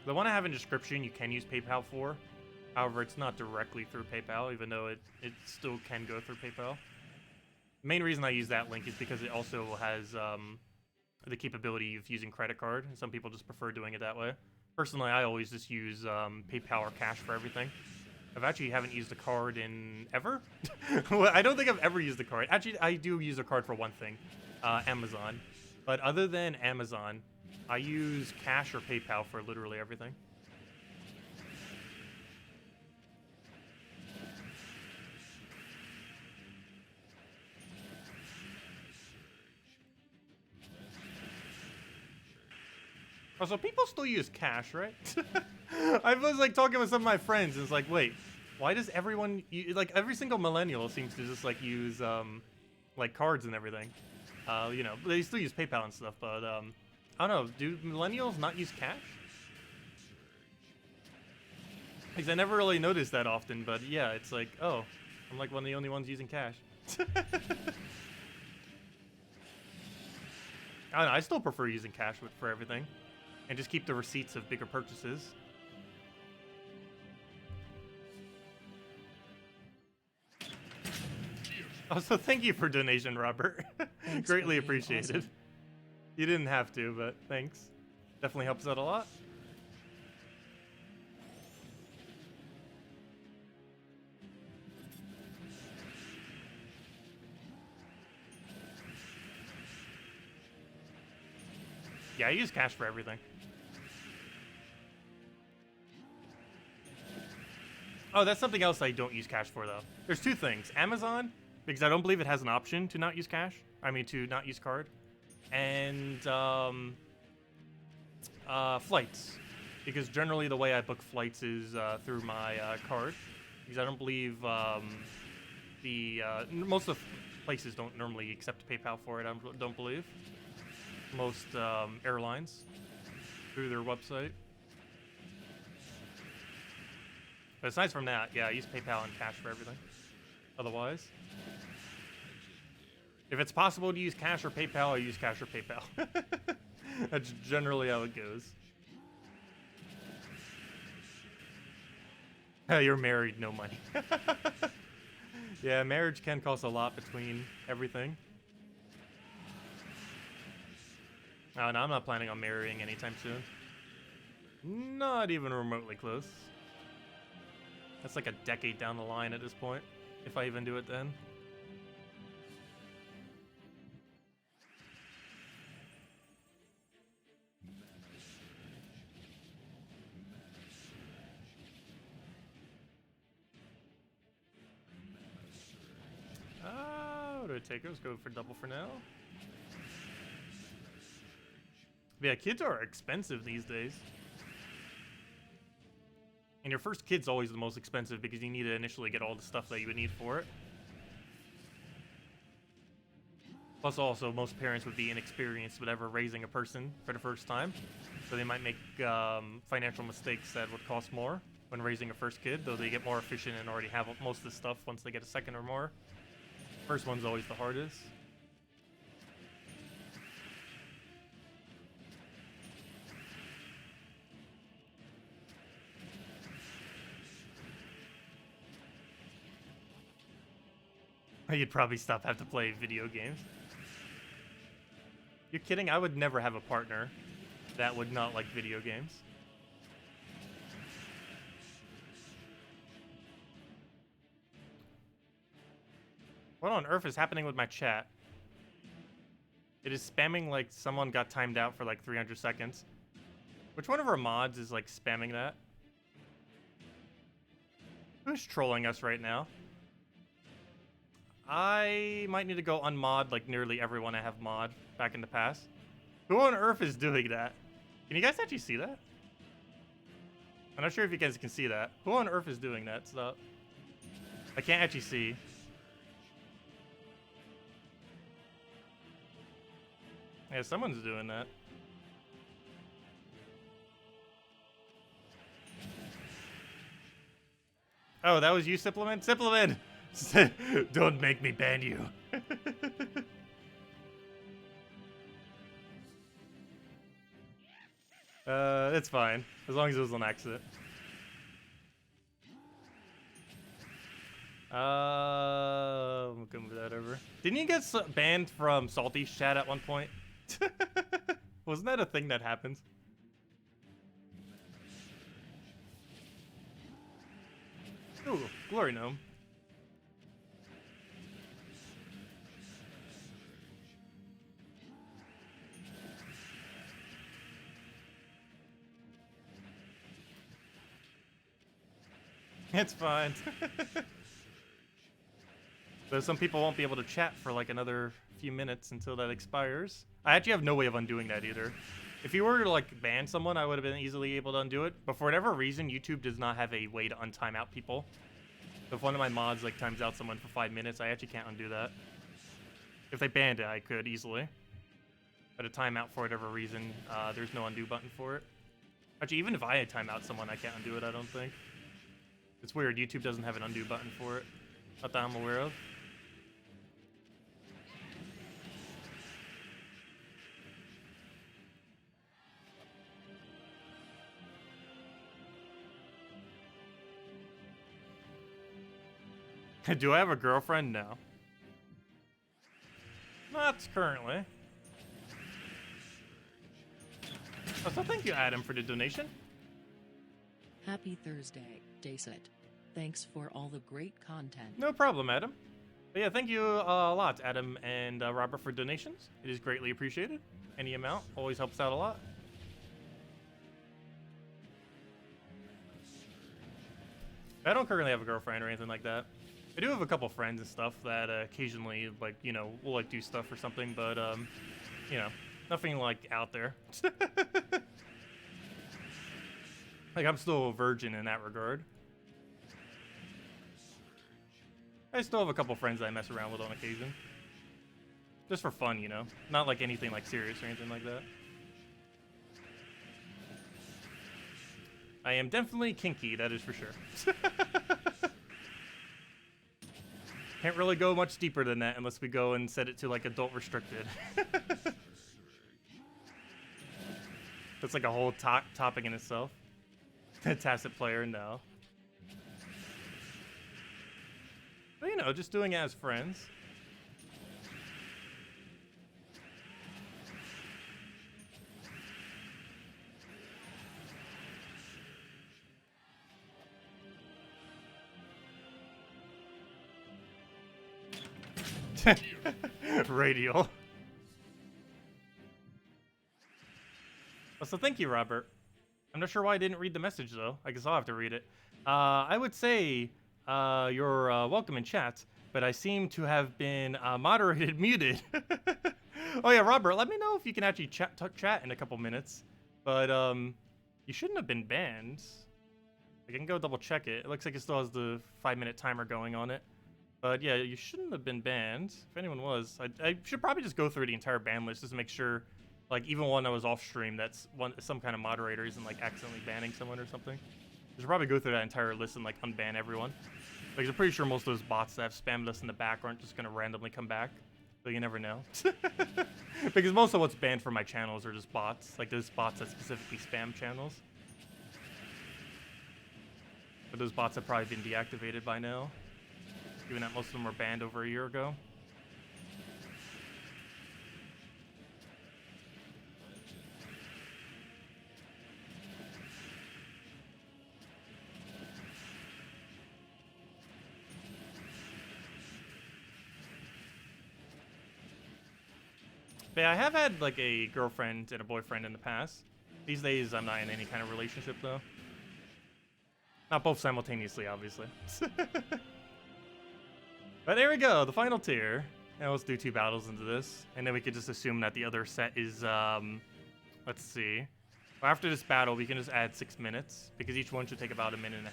The one I have in description, you can use PayPal for. However, it's not directly through PayPal, even though it still can go through PayPal. The main reason I use that link is because it also has the capability of using credit card. And some people just prefer doing it that way. Personally, I always just use PayPal or cash for everything. I've actually haven't used a card in ever. Well, I don't think I've ever used a card. Actually, I do use a card for one thing, Amazon. But other than Amazon, I use cash or PayPal for literally everything. Also, people still use cash, right? I was like talking with some of my friends, and it's like, wait, why does everyone like every single millennial seems to just like use like cards and everything? You know, they still use PayPal and stuff, but I don't know. Do millennials not use cash? Because I never really noticed that often, but yeah, it's like, oh, I'm like one of the only ones using cash. I don't know. I still prefer using cash for everything. And just keep the receipts of bigger purchases. Also, thank you for donation, Robert. Greatly appreciated. Awesome. You didn't have to, but thanks. Definitely helps out a lot. Yeah, I use cash for everything. Oh, that's something else I don't use cash for, though. There's two things. Amazon, because I don't believe it has an option to not use cash. I mean, to not use card. And flights. Because generally the way I book flights is through my card. Because I don't believe most of the places don't normally accept PayPal for it, I don't believe. Most airlines through their website. But aside from that, yeah, I use PayPal and cash for everything. Otherwise, if it's possible to use cash or PayPal, I use cash or PayPal. That's generally how it goes. You're married, no money. Yeah, marriage can cost a lot between everything. Oh, no, I'm not planning on marrying anytime soon. Not even remotely close. That's like a decade down the line at this point, if I even do it then. What do I take? Let's go for double for now. But yeah, kids are expensive these days. And your first kid's always the most expensive because you need to initially get all the stuff that you would need for it. Plus, also, most parents would be inexperienced with ever raising a person for the first time, so they might make financial mistakes that would cost more when raising a first kid, though they get more efficient and already have most of the stuff once they get a second or more. First one's always the hardest. You'd probably stop having to play video games. You're kidding? I would never have a partner that would not like video games. What on earth is happening with my chat? It is spamming like someone got timed out for like 300 seconds. Which one of our mods is like spamming that? Who's trolling us right now? I might need to go unmod like nearly everyone I have mod back in the past. Who on earth is doing that? Can you guys actually see that? I'm not sure if you guys can see that. Who on earth is doing that? Stop. I can't actually see. Yeah, someone's doing that. Oh, that was you, Supplement? Supplement! Don't make me ban you. It's fine. As long as it was on accident. I'm gonna move that over. Didn't you get banned from Salty's chat at one point? Wasn't that a thing that happens? Ooh, Glory Gnome. It's fine. So some people won't be able to chat for like another few minutes until that expires. I actually have no way of undoing that either. If you were to like ban someone, I would have been easily able to undo it. But for whatever reason, YouTube does not have a way to untime out people. So if one of my mods like times out someone for 5 minutes, I actually can't undo that. If they banned it, I could easily. But a timeout for whatever reason, there's no undo button for it. Actually, even if I had time out someone, I can't undo it, I don't think. It's weird, YouTube doesn't have an undo button for it. Not that I'm aware of. Do I have a girlfriend? No. Not currently. Oh, so thank you, Adam, for the donation. Happy Thursday, Tacet. Thanks for all the great content. No problem, Adam. But yeah, thank you a lot, Adam and Robert, for donations. It is greatly appreciated. Any amount always helps out a lot. I don't currently have a girlfriend or anything like that. I do have a couple friends and stuff that occasionally, like, you know, will like do stuff or something, but you know, nothing like out there. Like, I'm still a virgin in that regard. I still have a couple friends that I mess around with on occasion. Just for fun, you know? Not like anything like serious or anything like that. I am definitely kinky, that is for sure. Can't really go much deeper than that unless we go and set it to like adult restricted. That's like a whole topic in itself. Tacet player, no. But you know, just doing it as friends. Radial. So thank you, Robert. I'm not sure why I didn't read the message, though. I guess I'll have to read it. I would say you're welcome in chat, but I seem to have been moderated muted. Oh, yeah, Robert, let me know if you can actually chat in a couple minutes. But you shouldn't have been banned. I can go double check it. It looks like it still has the 5-minute timer going on it. But yeah, you shouldn't have been banned. If anyone was, I should probably just go through the entire ban list just to make sure, like, even when I was off stream, that's some kind of moderator isn't like accidentally banning someone or something. I should probably go through that entire list and like unban everyone. Like, I'm pretty sure most of those bots that have spammed us in the back aren't just gonna randomly come back. But you never know. Because most of what's banned from my channels are just bots. Like, those bots that specifically spam channels. But those bots have probably been deactivated by now. Given that most of them were banned over a year ago. But yeah, I have had like a girlfriend and a boyfriend in the past. These days, I'm not in any kind of relationship though. Not both simultaneously, obviously. But there we go, the final tier. Now let's do 2 battles into this, and then we could just assume that the other set is, let's see. After this battle, we can just add 6 minutes, because each one should take about 1.5 minutes.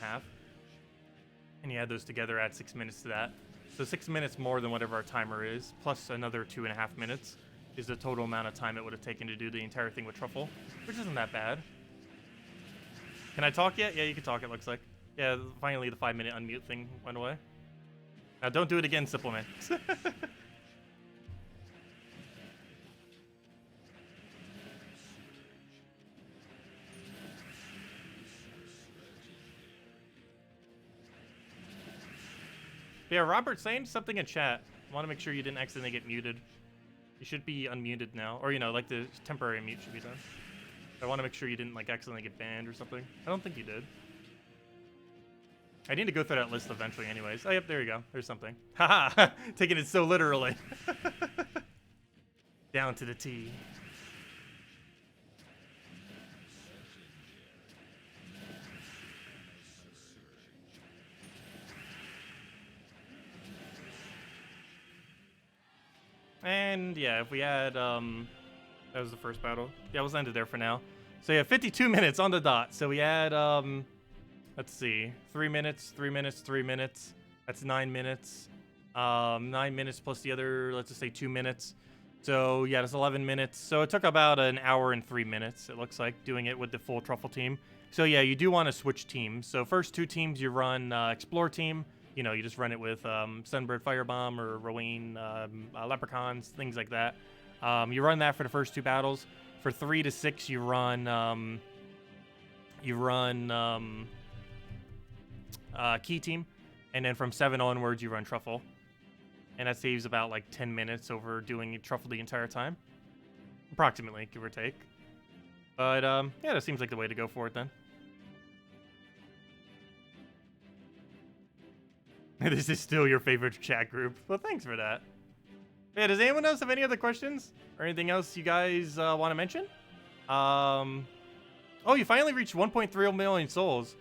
And you add those together, add 6 minutes to that. So 6 minutes more than whatever our timer is, plus another 2.5 minutes, is the total amount of time it would have taken to do the entire thing with Truffle, which isn't that bad. Can I talk yet? Yeah, you can talk, it looks like. Yeah, finally the 5-minute unmute thing went away. Now don't do it again, Simpleman. Yeah, Robert, saying something in chat. I want to make sure you didn't accidentally get muted. You should be unmuted now. Or, you know, like the temporary mute should be done. I want to make sure you didn't, like, accidentally get banned or something. I don't think you did. I need to go through that list eventually anyways. Oh, yep, there you go. There's something. Haha! Taking it so literally. Down to the T. And yeah, if we had, that was the first battle. Yeah, we'll end it there for now. So yeah, 52 minutes on the dot. So we had, let's see, 3 minutes, 3 minutes, 3 minutes. That's 9 minutes. 9 minutes plus the other, let's just say 2 minutes. So yeah, that's 11 minutes. So it took about 1 hour and 3 minutes, it looks like, doing it with the full Truffle team. So yeah, you do want to switch teams. So first 2 teams, you run Explore team. You know, you just run it with Sunbird Firebomb or Rowan Leprechauns, things like that. You run that for the first 2 battles. For 3 to 6, you run Key team, and then from 7 onwards, you run Truffle, and that saves about like 10 minutes over doing Truffle the entire time, approximately, give or take. But yeah, that seems like the way to go for it then. This is still your favorite chat group. Well, thanks for that. Yeah, does anyone else have any other questions? Or anything else you guys want to mention? Oh, you finally reached 1.3 million souls.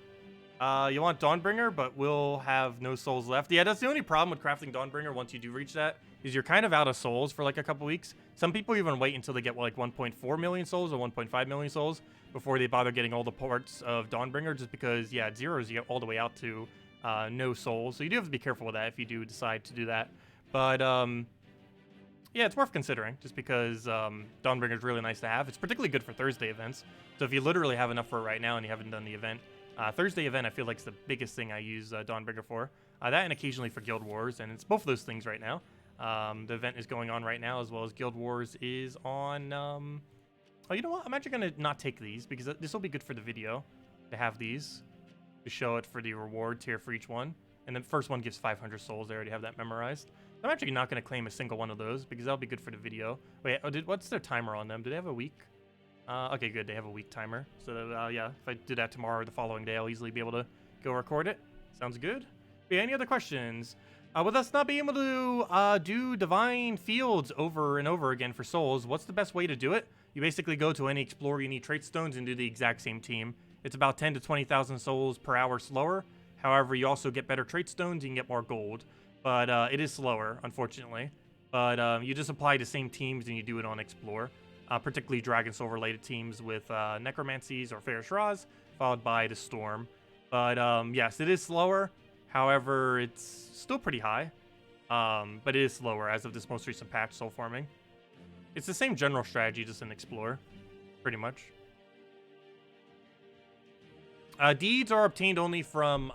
You want Dawnbringer, but we'll have no souls left. Yeah, that's the only problem with crafting Dawnbringer once you do reach that, is you're kind of out of souls for like a couple weeks. Some people even wait until they get like 1.4 million souls or 1.5 million souls before they bother getting all the parts of Dawnbringer, just because, yeah, at zeros you get all the way out to no souls. So you do have to be careful with that if you do decide to do that. But yeah, it's worth considering, just because Dawnbringer is really nice to have. It's particularly good for Thursday events. So if you literally have enough for it right now and you haven't done the event, Thursday event I feel like is the biggest thing I use Dawnbringer for. That and occasionally for Guild Wars, and it's both of those things right now. The event is going on right now, as well as Guild Wars is on... Oh, you know what? I'm actually going to not take these, because this will be good for the video, to have these, to show it for the reward tier for each one. And the first one gives 500 souls. I already have that memorized. I'm actually not going to claim a single one of those, because that'll be good for the video. Wait, what's their timer on them? Do they have a week? Okay, good. They have a week timer. So, yeah, if I do that tomorrow or the following day, I'll easily be able to go record it. Sounds good. But yeah, any other questions? With us not being able to do Divine Fields over and over again for souls, what's the best way to do it? You basically go to any Explorer you need trait stones and do the exact same team. It's about 10 to 20,000 souls per hour slower. However, you also get better trait stones, you can get more gold. But it is slower, unfortunately. But you just apply the same teams and you do it on Explore. Particularly Dragon Soul related teams with Necromancies or Fair Shraz, followed by the Storm. But yes, it is slower. However, it's still pretty high. But it is slower as of this most recent patch, soul farming. It's the same general strategy, just in Explore, pretty much. Deeds are obtained only from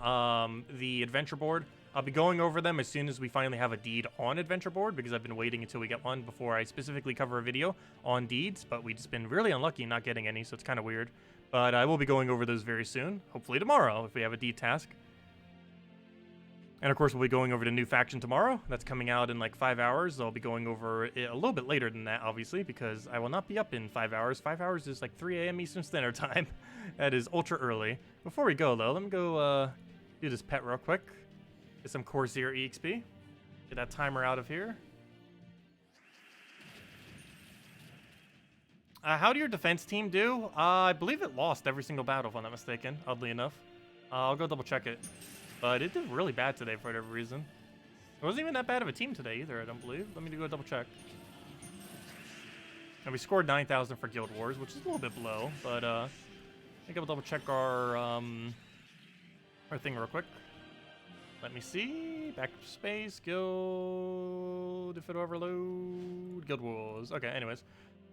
the adventure board. I'll be going over them as soon as we finally have a deed on adventure board, because I've been waiting until we get one before I specifically cover a video on deeds, but we've just been really unlucky not getting any, so it's kind of weird. But I will be going over those very soon, hopefully tomorrow if we have a deed task. And of course, we'll be going over the new faction tomorrow. That's coming out in like 5 hours. I'll be going over it a little bit later than that, obviously, because I will not be up in 5 hours. 5 hours is like 3 a.m. Eastern Standard Time. That is ultra early. Before we go, though, let me go do this pet real quick. Get some Corsair EXP. Get that timer out of here. How did your defense team do? I believe it lost every single battle, if I'm not mistaken, oddly enough. I'll go double check it. But it did really bad today for whatever reason. It wasn't even that bad of a team today either, I don't believe. Let me go double check. And we scored 9,000 for Guild Wars, which is a little bit below. But I think I'll double check our thing real quick. Let me see. Back to space. Guild. If it overload. Guild Wars. Okay, anyways.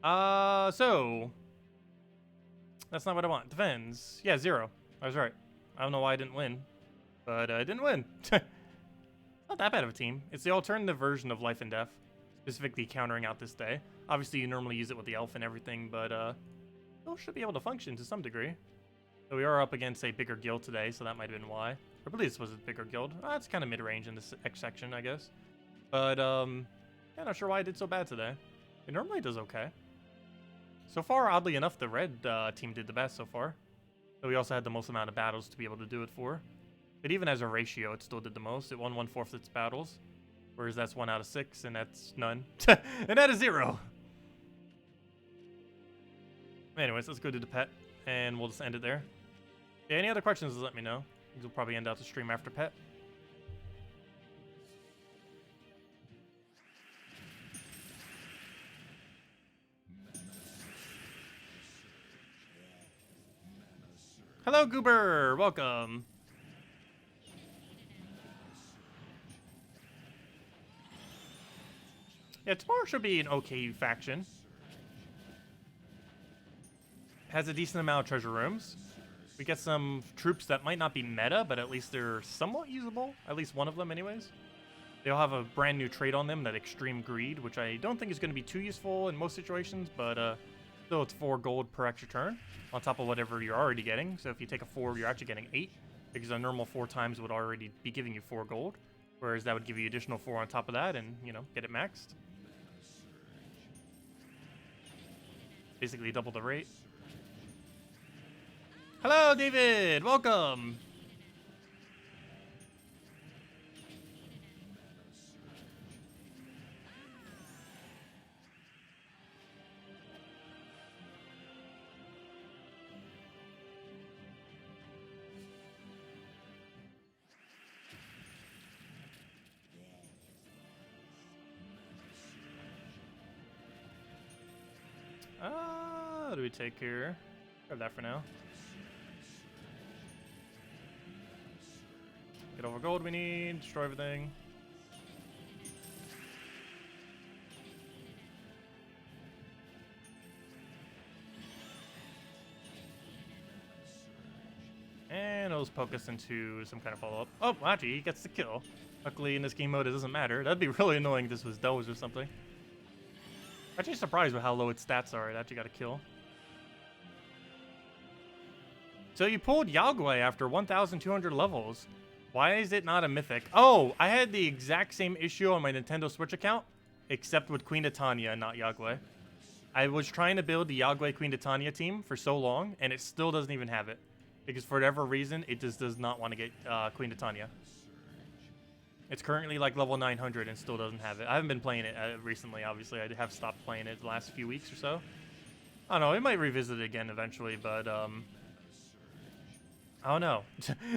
So. That's not what I want. Defense. Yeah, 0. I was right. I don't know why I didn't win. But I didn't win. Not that bad of a team. It's the alternative version of Life and Death. Specifically countering out this day. Obviously, you normally use it with the elf and everything, but still should be able to function to some degree. So we are up against a bigger guild today, so that might have been why. I believe this was a bigger guild. It's kind of mid-range in this X section, I guess. But, yeah, not sure why I did so bad today. It normally does okay. So far, oddly enough, the red team did the best so far. But we also had the most amount of battles to be able to do it for. But even as a ratio, it still did the most. It won 1/4 its battles. Whereas that's 1 out of 6, and that's none. And that is 0. Anyways, let's go do the pet, and we'll just end it there. Yeah, any other questions, just let me know. We'll probably end out the stream after pet. Hello, Goober! Welcome! Yeah, tomorrow should be an okay faction. Has a decent amount of treasure rooms. We get some troops that might not be meta, but at least they're somewhat usable. At least one of them anyways. They'll have a brand new trait on them, that Extreme Greed, which I don't think is going to be too useful in most situations, but still it's 4 gold per extra turn, on top of whatever you're already getting. So if you take a 4, you're actually getting 8, because a normal 4 times would already be giving you 4 gold. Whereas that would give you additional 4 on top of that and, you know, get it maxed. Basically double the rate. Hello, David! Welcome! What do we take here? Grab that for now. Get all the gold we need, destroy everything. And it'll just poke us into some kind of follow-up. Oh, actually, he gets the kill. Luckily, in this game mode, it doesn't matter. That'd be really annoying if this was Doge or something. Actually surprised with how low its stats are. It actually got a kill. So you pulled Yagwe after 1,200 levels. Why is it not a mythic? Oh, I had the exact same issue on my Nintendo Switch account, except with Queen Titania and not Yagwe. I was trying to build the Yagwe Queen Titania team for so long, and it still doesn't even have it. Because for whatever reason, it just does not want to get Queen Titania. It's currently like level 900 and still doesn't have it. I haven't been playing it recently, obviously. I have stopped playing it the last few weeks or so. I don't know, it might revisit it again eventually, but I don't know.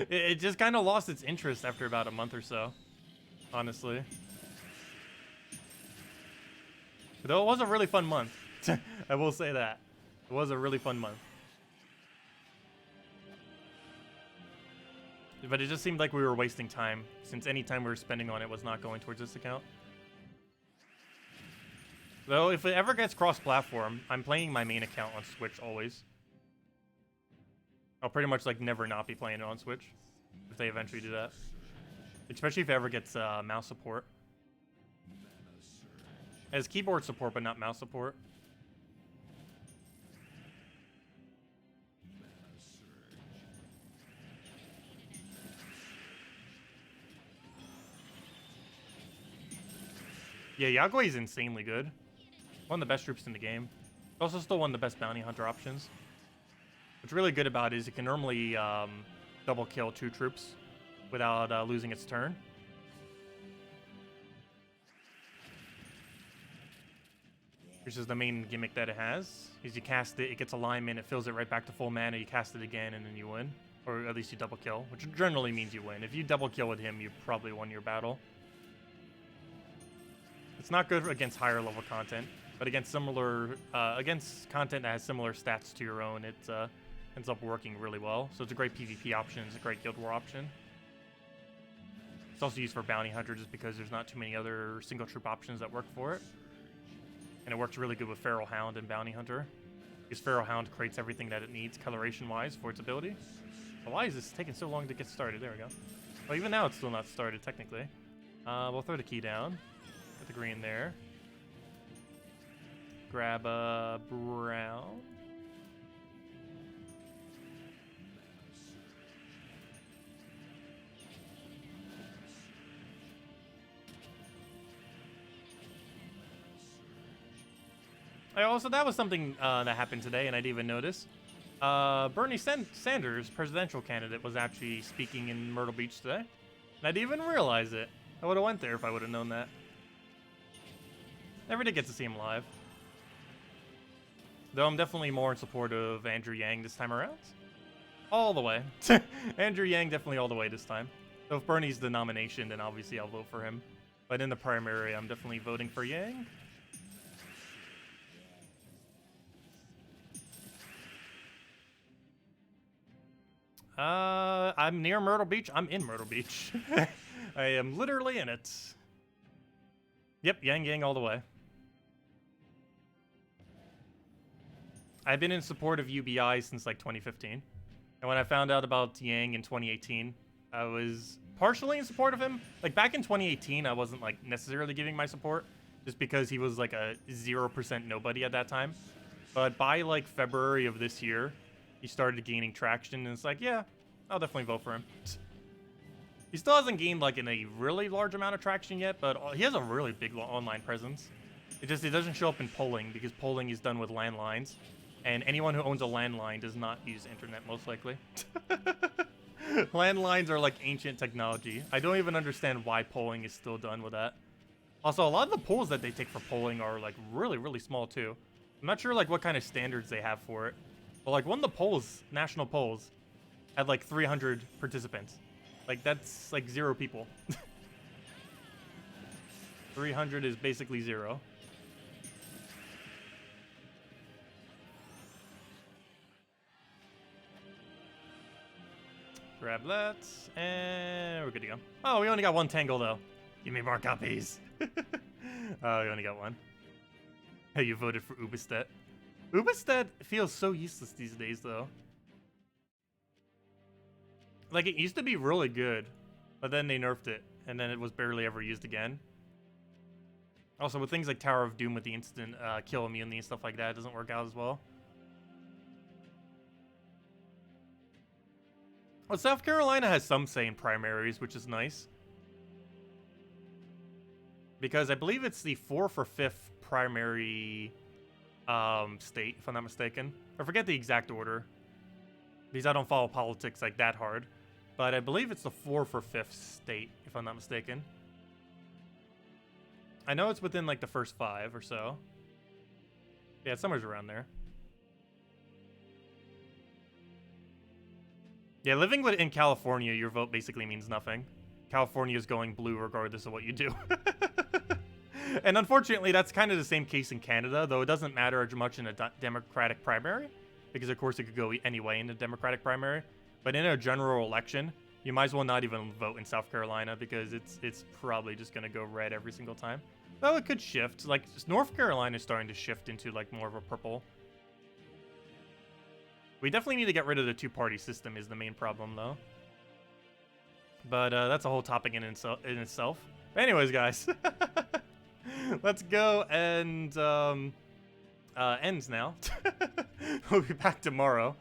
It just kind of lost its interest after about a month or so, honestly. Though it was a really fun month. I will say that. It was a really fun month. But it just seemed like we were wasting time, since any time we were spending on it was not going towards this account. Though, if it ever gets cross-platform, I'm playing my main account on Switch always. I'll pretty much like never not be playing it on Switch, if they eventually do that. Especially if it ever gets mouse support. It has keyboard support, but not mouse support. Yeah, Yagway is insanely good. One of the best troops in the game. Also still one of the best bounty hunter options. What's really good about it is it can normally double kill 2 troops without losing its turn. Which is the main gimmick that it has. Is you cast it, it gets alignment, it fills it right back to full mana, you cast it again, and then you win. Or at least you double kill, which generally means you win. If you double kill with him, you probably won your battle. It's not good against higher level content, but against similar, against content that has similar stats to your own, it ends up working really well. So it's a great PvP option, it's a great Guild War option. It's also used for Bounty Hunter just because there's not too many other single troop options that work for it. And it works really good with Feral Hound and Bounty Hunter, because Feral Hound creates everything that it needs coloration-wise for its ability. But why is this taking so long to get started? There we go. Well, even now it's still not started, technically. We'll throw the key down. Put the green there. Grab a brown. Also, that was something that happened today, and I didn't even notice. Bernie Sanders, presidential candidate, was actually speaking in Myrtle Beach today. And I didn't even realize it. I would have went there if I would have known that. Never did get to see him live. Though I'm definitely more in support of Andrew Yang this time around. All the way. Andrew Yang definitely all the way this time. So if Bernie's the nomination, then obviously I'll vote for him. But in the primary, I'm definitely voting for Yang. I'm near Myrtle Beach. I'm in Myrtle Beach. I am literally in it. Yep, Yang all the way. I've been in support of UBI since like 2015. And when I found out about Yang in 2018, I was partially in support of him. Like back in 2018, I wasn't like necessarily giving my support just because he was like a 0% nobody at that time. But by like February of this year, he started gaining traction, and it's like, yeah, I'll definitely vote for him. He still hasn't gained like in a really large amount of traction yet, but he has a really big online presence. It doesn't show up in polling because polling is done with landlines, and anyone who owns a landline does not use internet most likely. Landlines are like ancient technology. I don't even understand why polling is still done with that. Also, a lot of the polls that they take for polling are like really, really small too. I'm not sure like what kind of standards they have for it. But like one of the polls, national polls, had like 300 participants. Like that's like 0 people. 300 is basically 0. Grab that, and we're good to go. Oh, we only got 1 tangle though. Give me more copies. Oh, we only got 1. Hey, you voted for Ubistet. Ubistet feels so useless these days, though. Like, it used to be really good, but then they nerfed it, and then it was barely ever used again. Also, with things like Tower of Doom with the instant kill immunity and stuff like that, it doesn't work out as well. Well, South Carolina has some say in primaries, which is nice. Because I believe it's the 4th or 5th primary state, if I'm not mistaken. I forget the exact order, because I don't follow politics like that hard. But I believe it's the 4th or 5th state, if I'm not mistaken. I know it's within like the first 5 or so. Yeah, it's somewhere around there. Yeah, living in California, your vote basically means nothing. California is going blue regardless of what you do. And unfortunately, that's kind of the same case in Canada, though it doesn't matter as much in a Democratic primary, because of course it could go any way in the Democratic primary. But in a general election, you might as well not even vote in South Carolina because it's probably just gonna go red every single time. Though it could shift. Like North Carolina is starting to shift into like more of a purple. We definitely need to get rid of the two-party system is the main problem though. But that's a whole topic in itself. But anyways, guys, let's go and ends now. We'll be back tomorrow.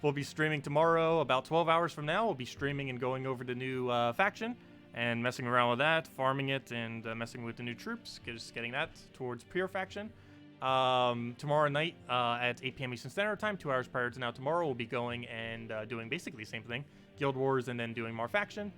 We'll be streaming tomorrow about 12 hours from now. We'll be streaming and going over the new faction and messing around with that, farming it, and messing with the new troops, just getting that towards pure faction. Tomorrow night at 8 p.m. Eastern Standard Time, 2 hours prior to now tomorrow, we'll be going and doing basically the same thing, Guild Wars, and then doing more faction.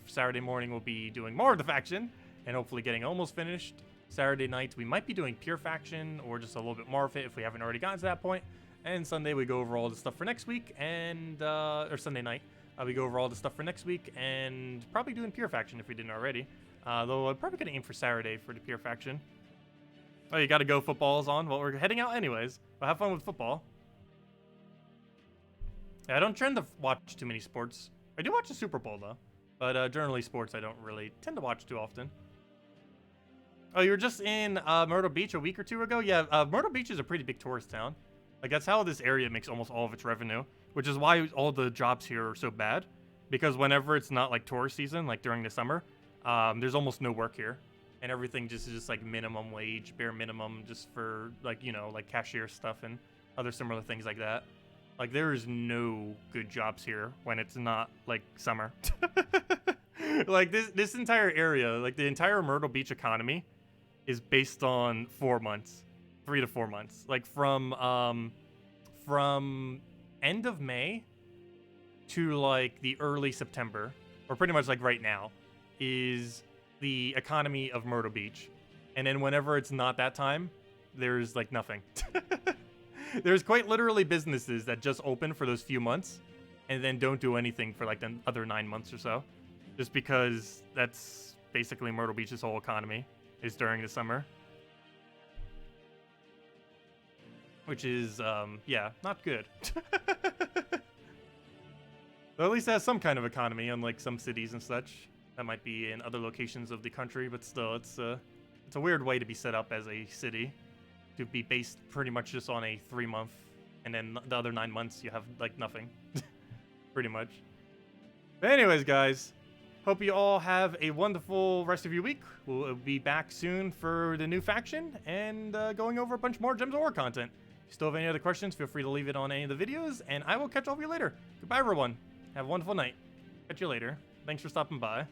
Saturday morning, we'll be doing more of the faction and hopefully getting almost finished. Saturday night, we might be doing pure faction or just a little bit more of it if we haven't already gotten to that point. And Sunday, we go over all the stuff for next week, and or Sunday night, we go over all the stuff for next week, and probably doing pure faction if we didn't already. Though I'm probably gonna aim for Saturday for the pure faction. Oh, you gotta go, football's on. Well, we're heading out anyways, but have fun with football. Yeah, I don't tend to watch too many sports. I do watch the Super Bowl though, but generally sports I don't really tend to watch too often. Oh, you were just in Myrtle Beach a week or two ago? Yeah, Myrtle Beach is a pretty big tourist town. Like, that's how this area makes almost all of its revenue, which is why all the jobs here are so bad. Because whenever it's not, like, tourist season, like during the summer, there's almost no work here. And everything just is just, like, minimum wage, bare minimum, just for, like, you know, like, cashier stuff and other similar things like that. Like, there is no good jobs here when it's not, like, summer. Like, this entire area, like, the entire Myrtle Beach economy is based on 4 months. 3 to 4 months, like from end of May to like the early September, or pretty much like right now, is the economy of Myrtle Beach. And then whenever it's not that time, there's like nothing. There's quite literally businesses that just open for those few months and then don't do anything for like the other 9 months or so, just because that's basically Myrtle Beach's whole economy is during the summer. Which is, yeah, not good. Though at least it has some kind of economy, unlike some cities and such. That might be in other locations of the country, but still, it's a weird way to be set up as a city. To be based pretty much just on a 3-month, and then the other 9 months you have, like, nothing. Pretty much. But anyways, guys, hope you all have a wonderful rest of your week. We'll be back soon for the new faction, and going over a bunch more Gems of War content. If you still have any other questions, feel free to leave it on any of the videos, and I will catch all of you later. Goodbye, everyone. Have a wonderful night. Catch you later. Thanks for stopping by.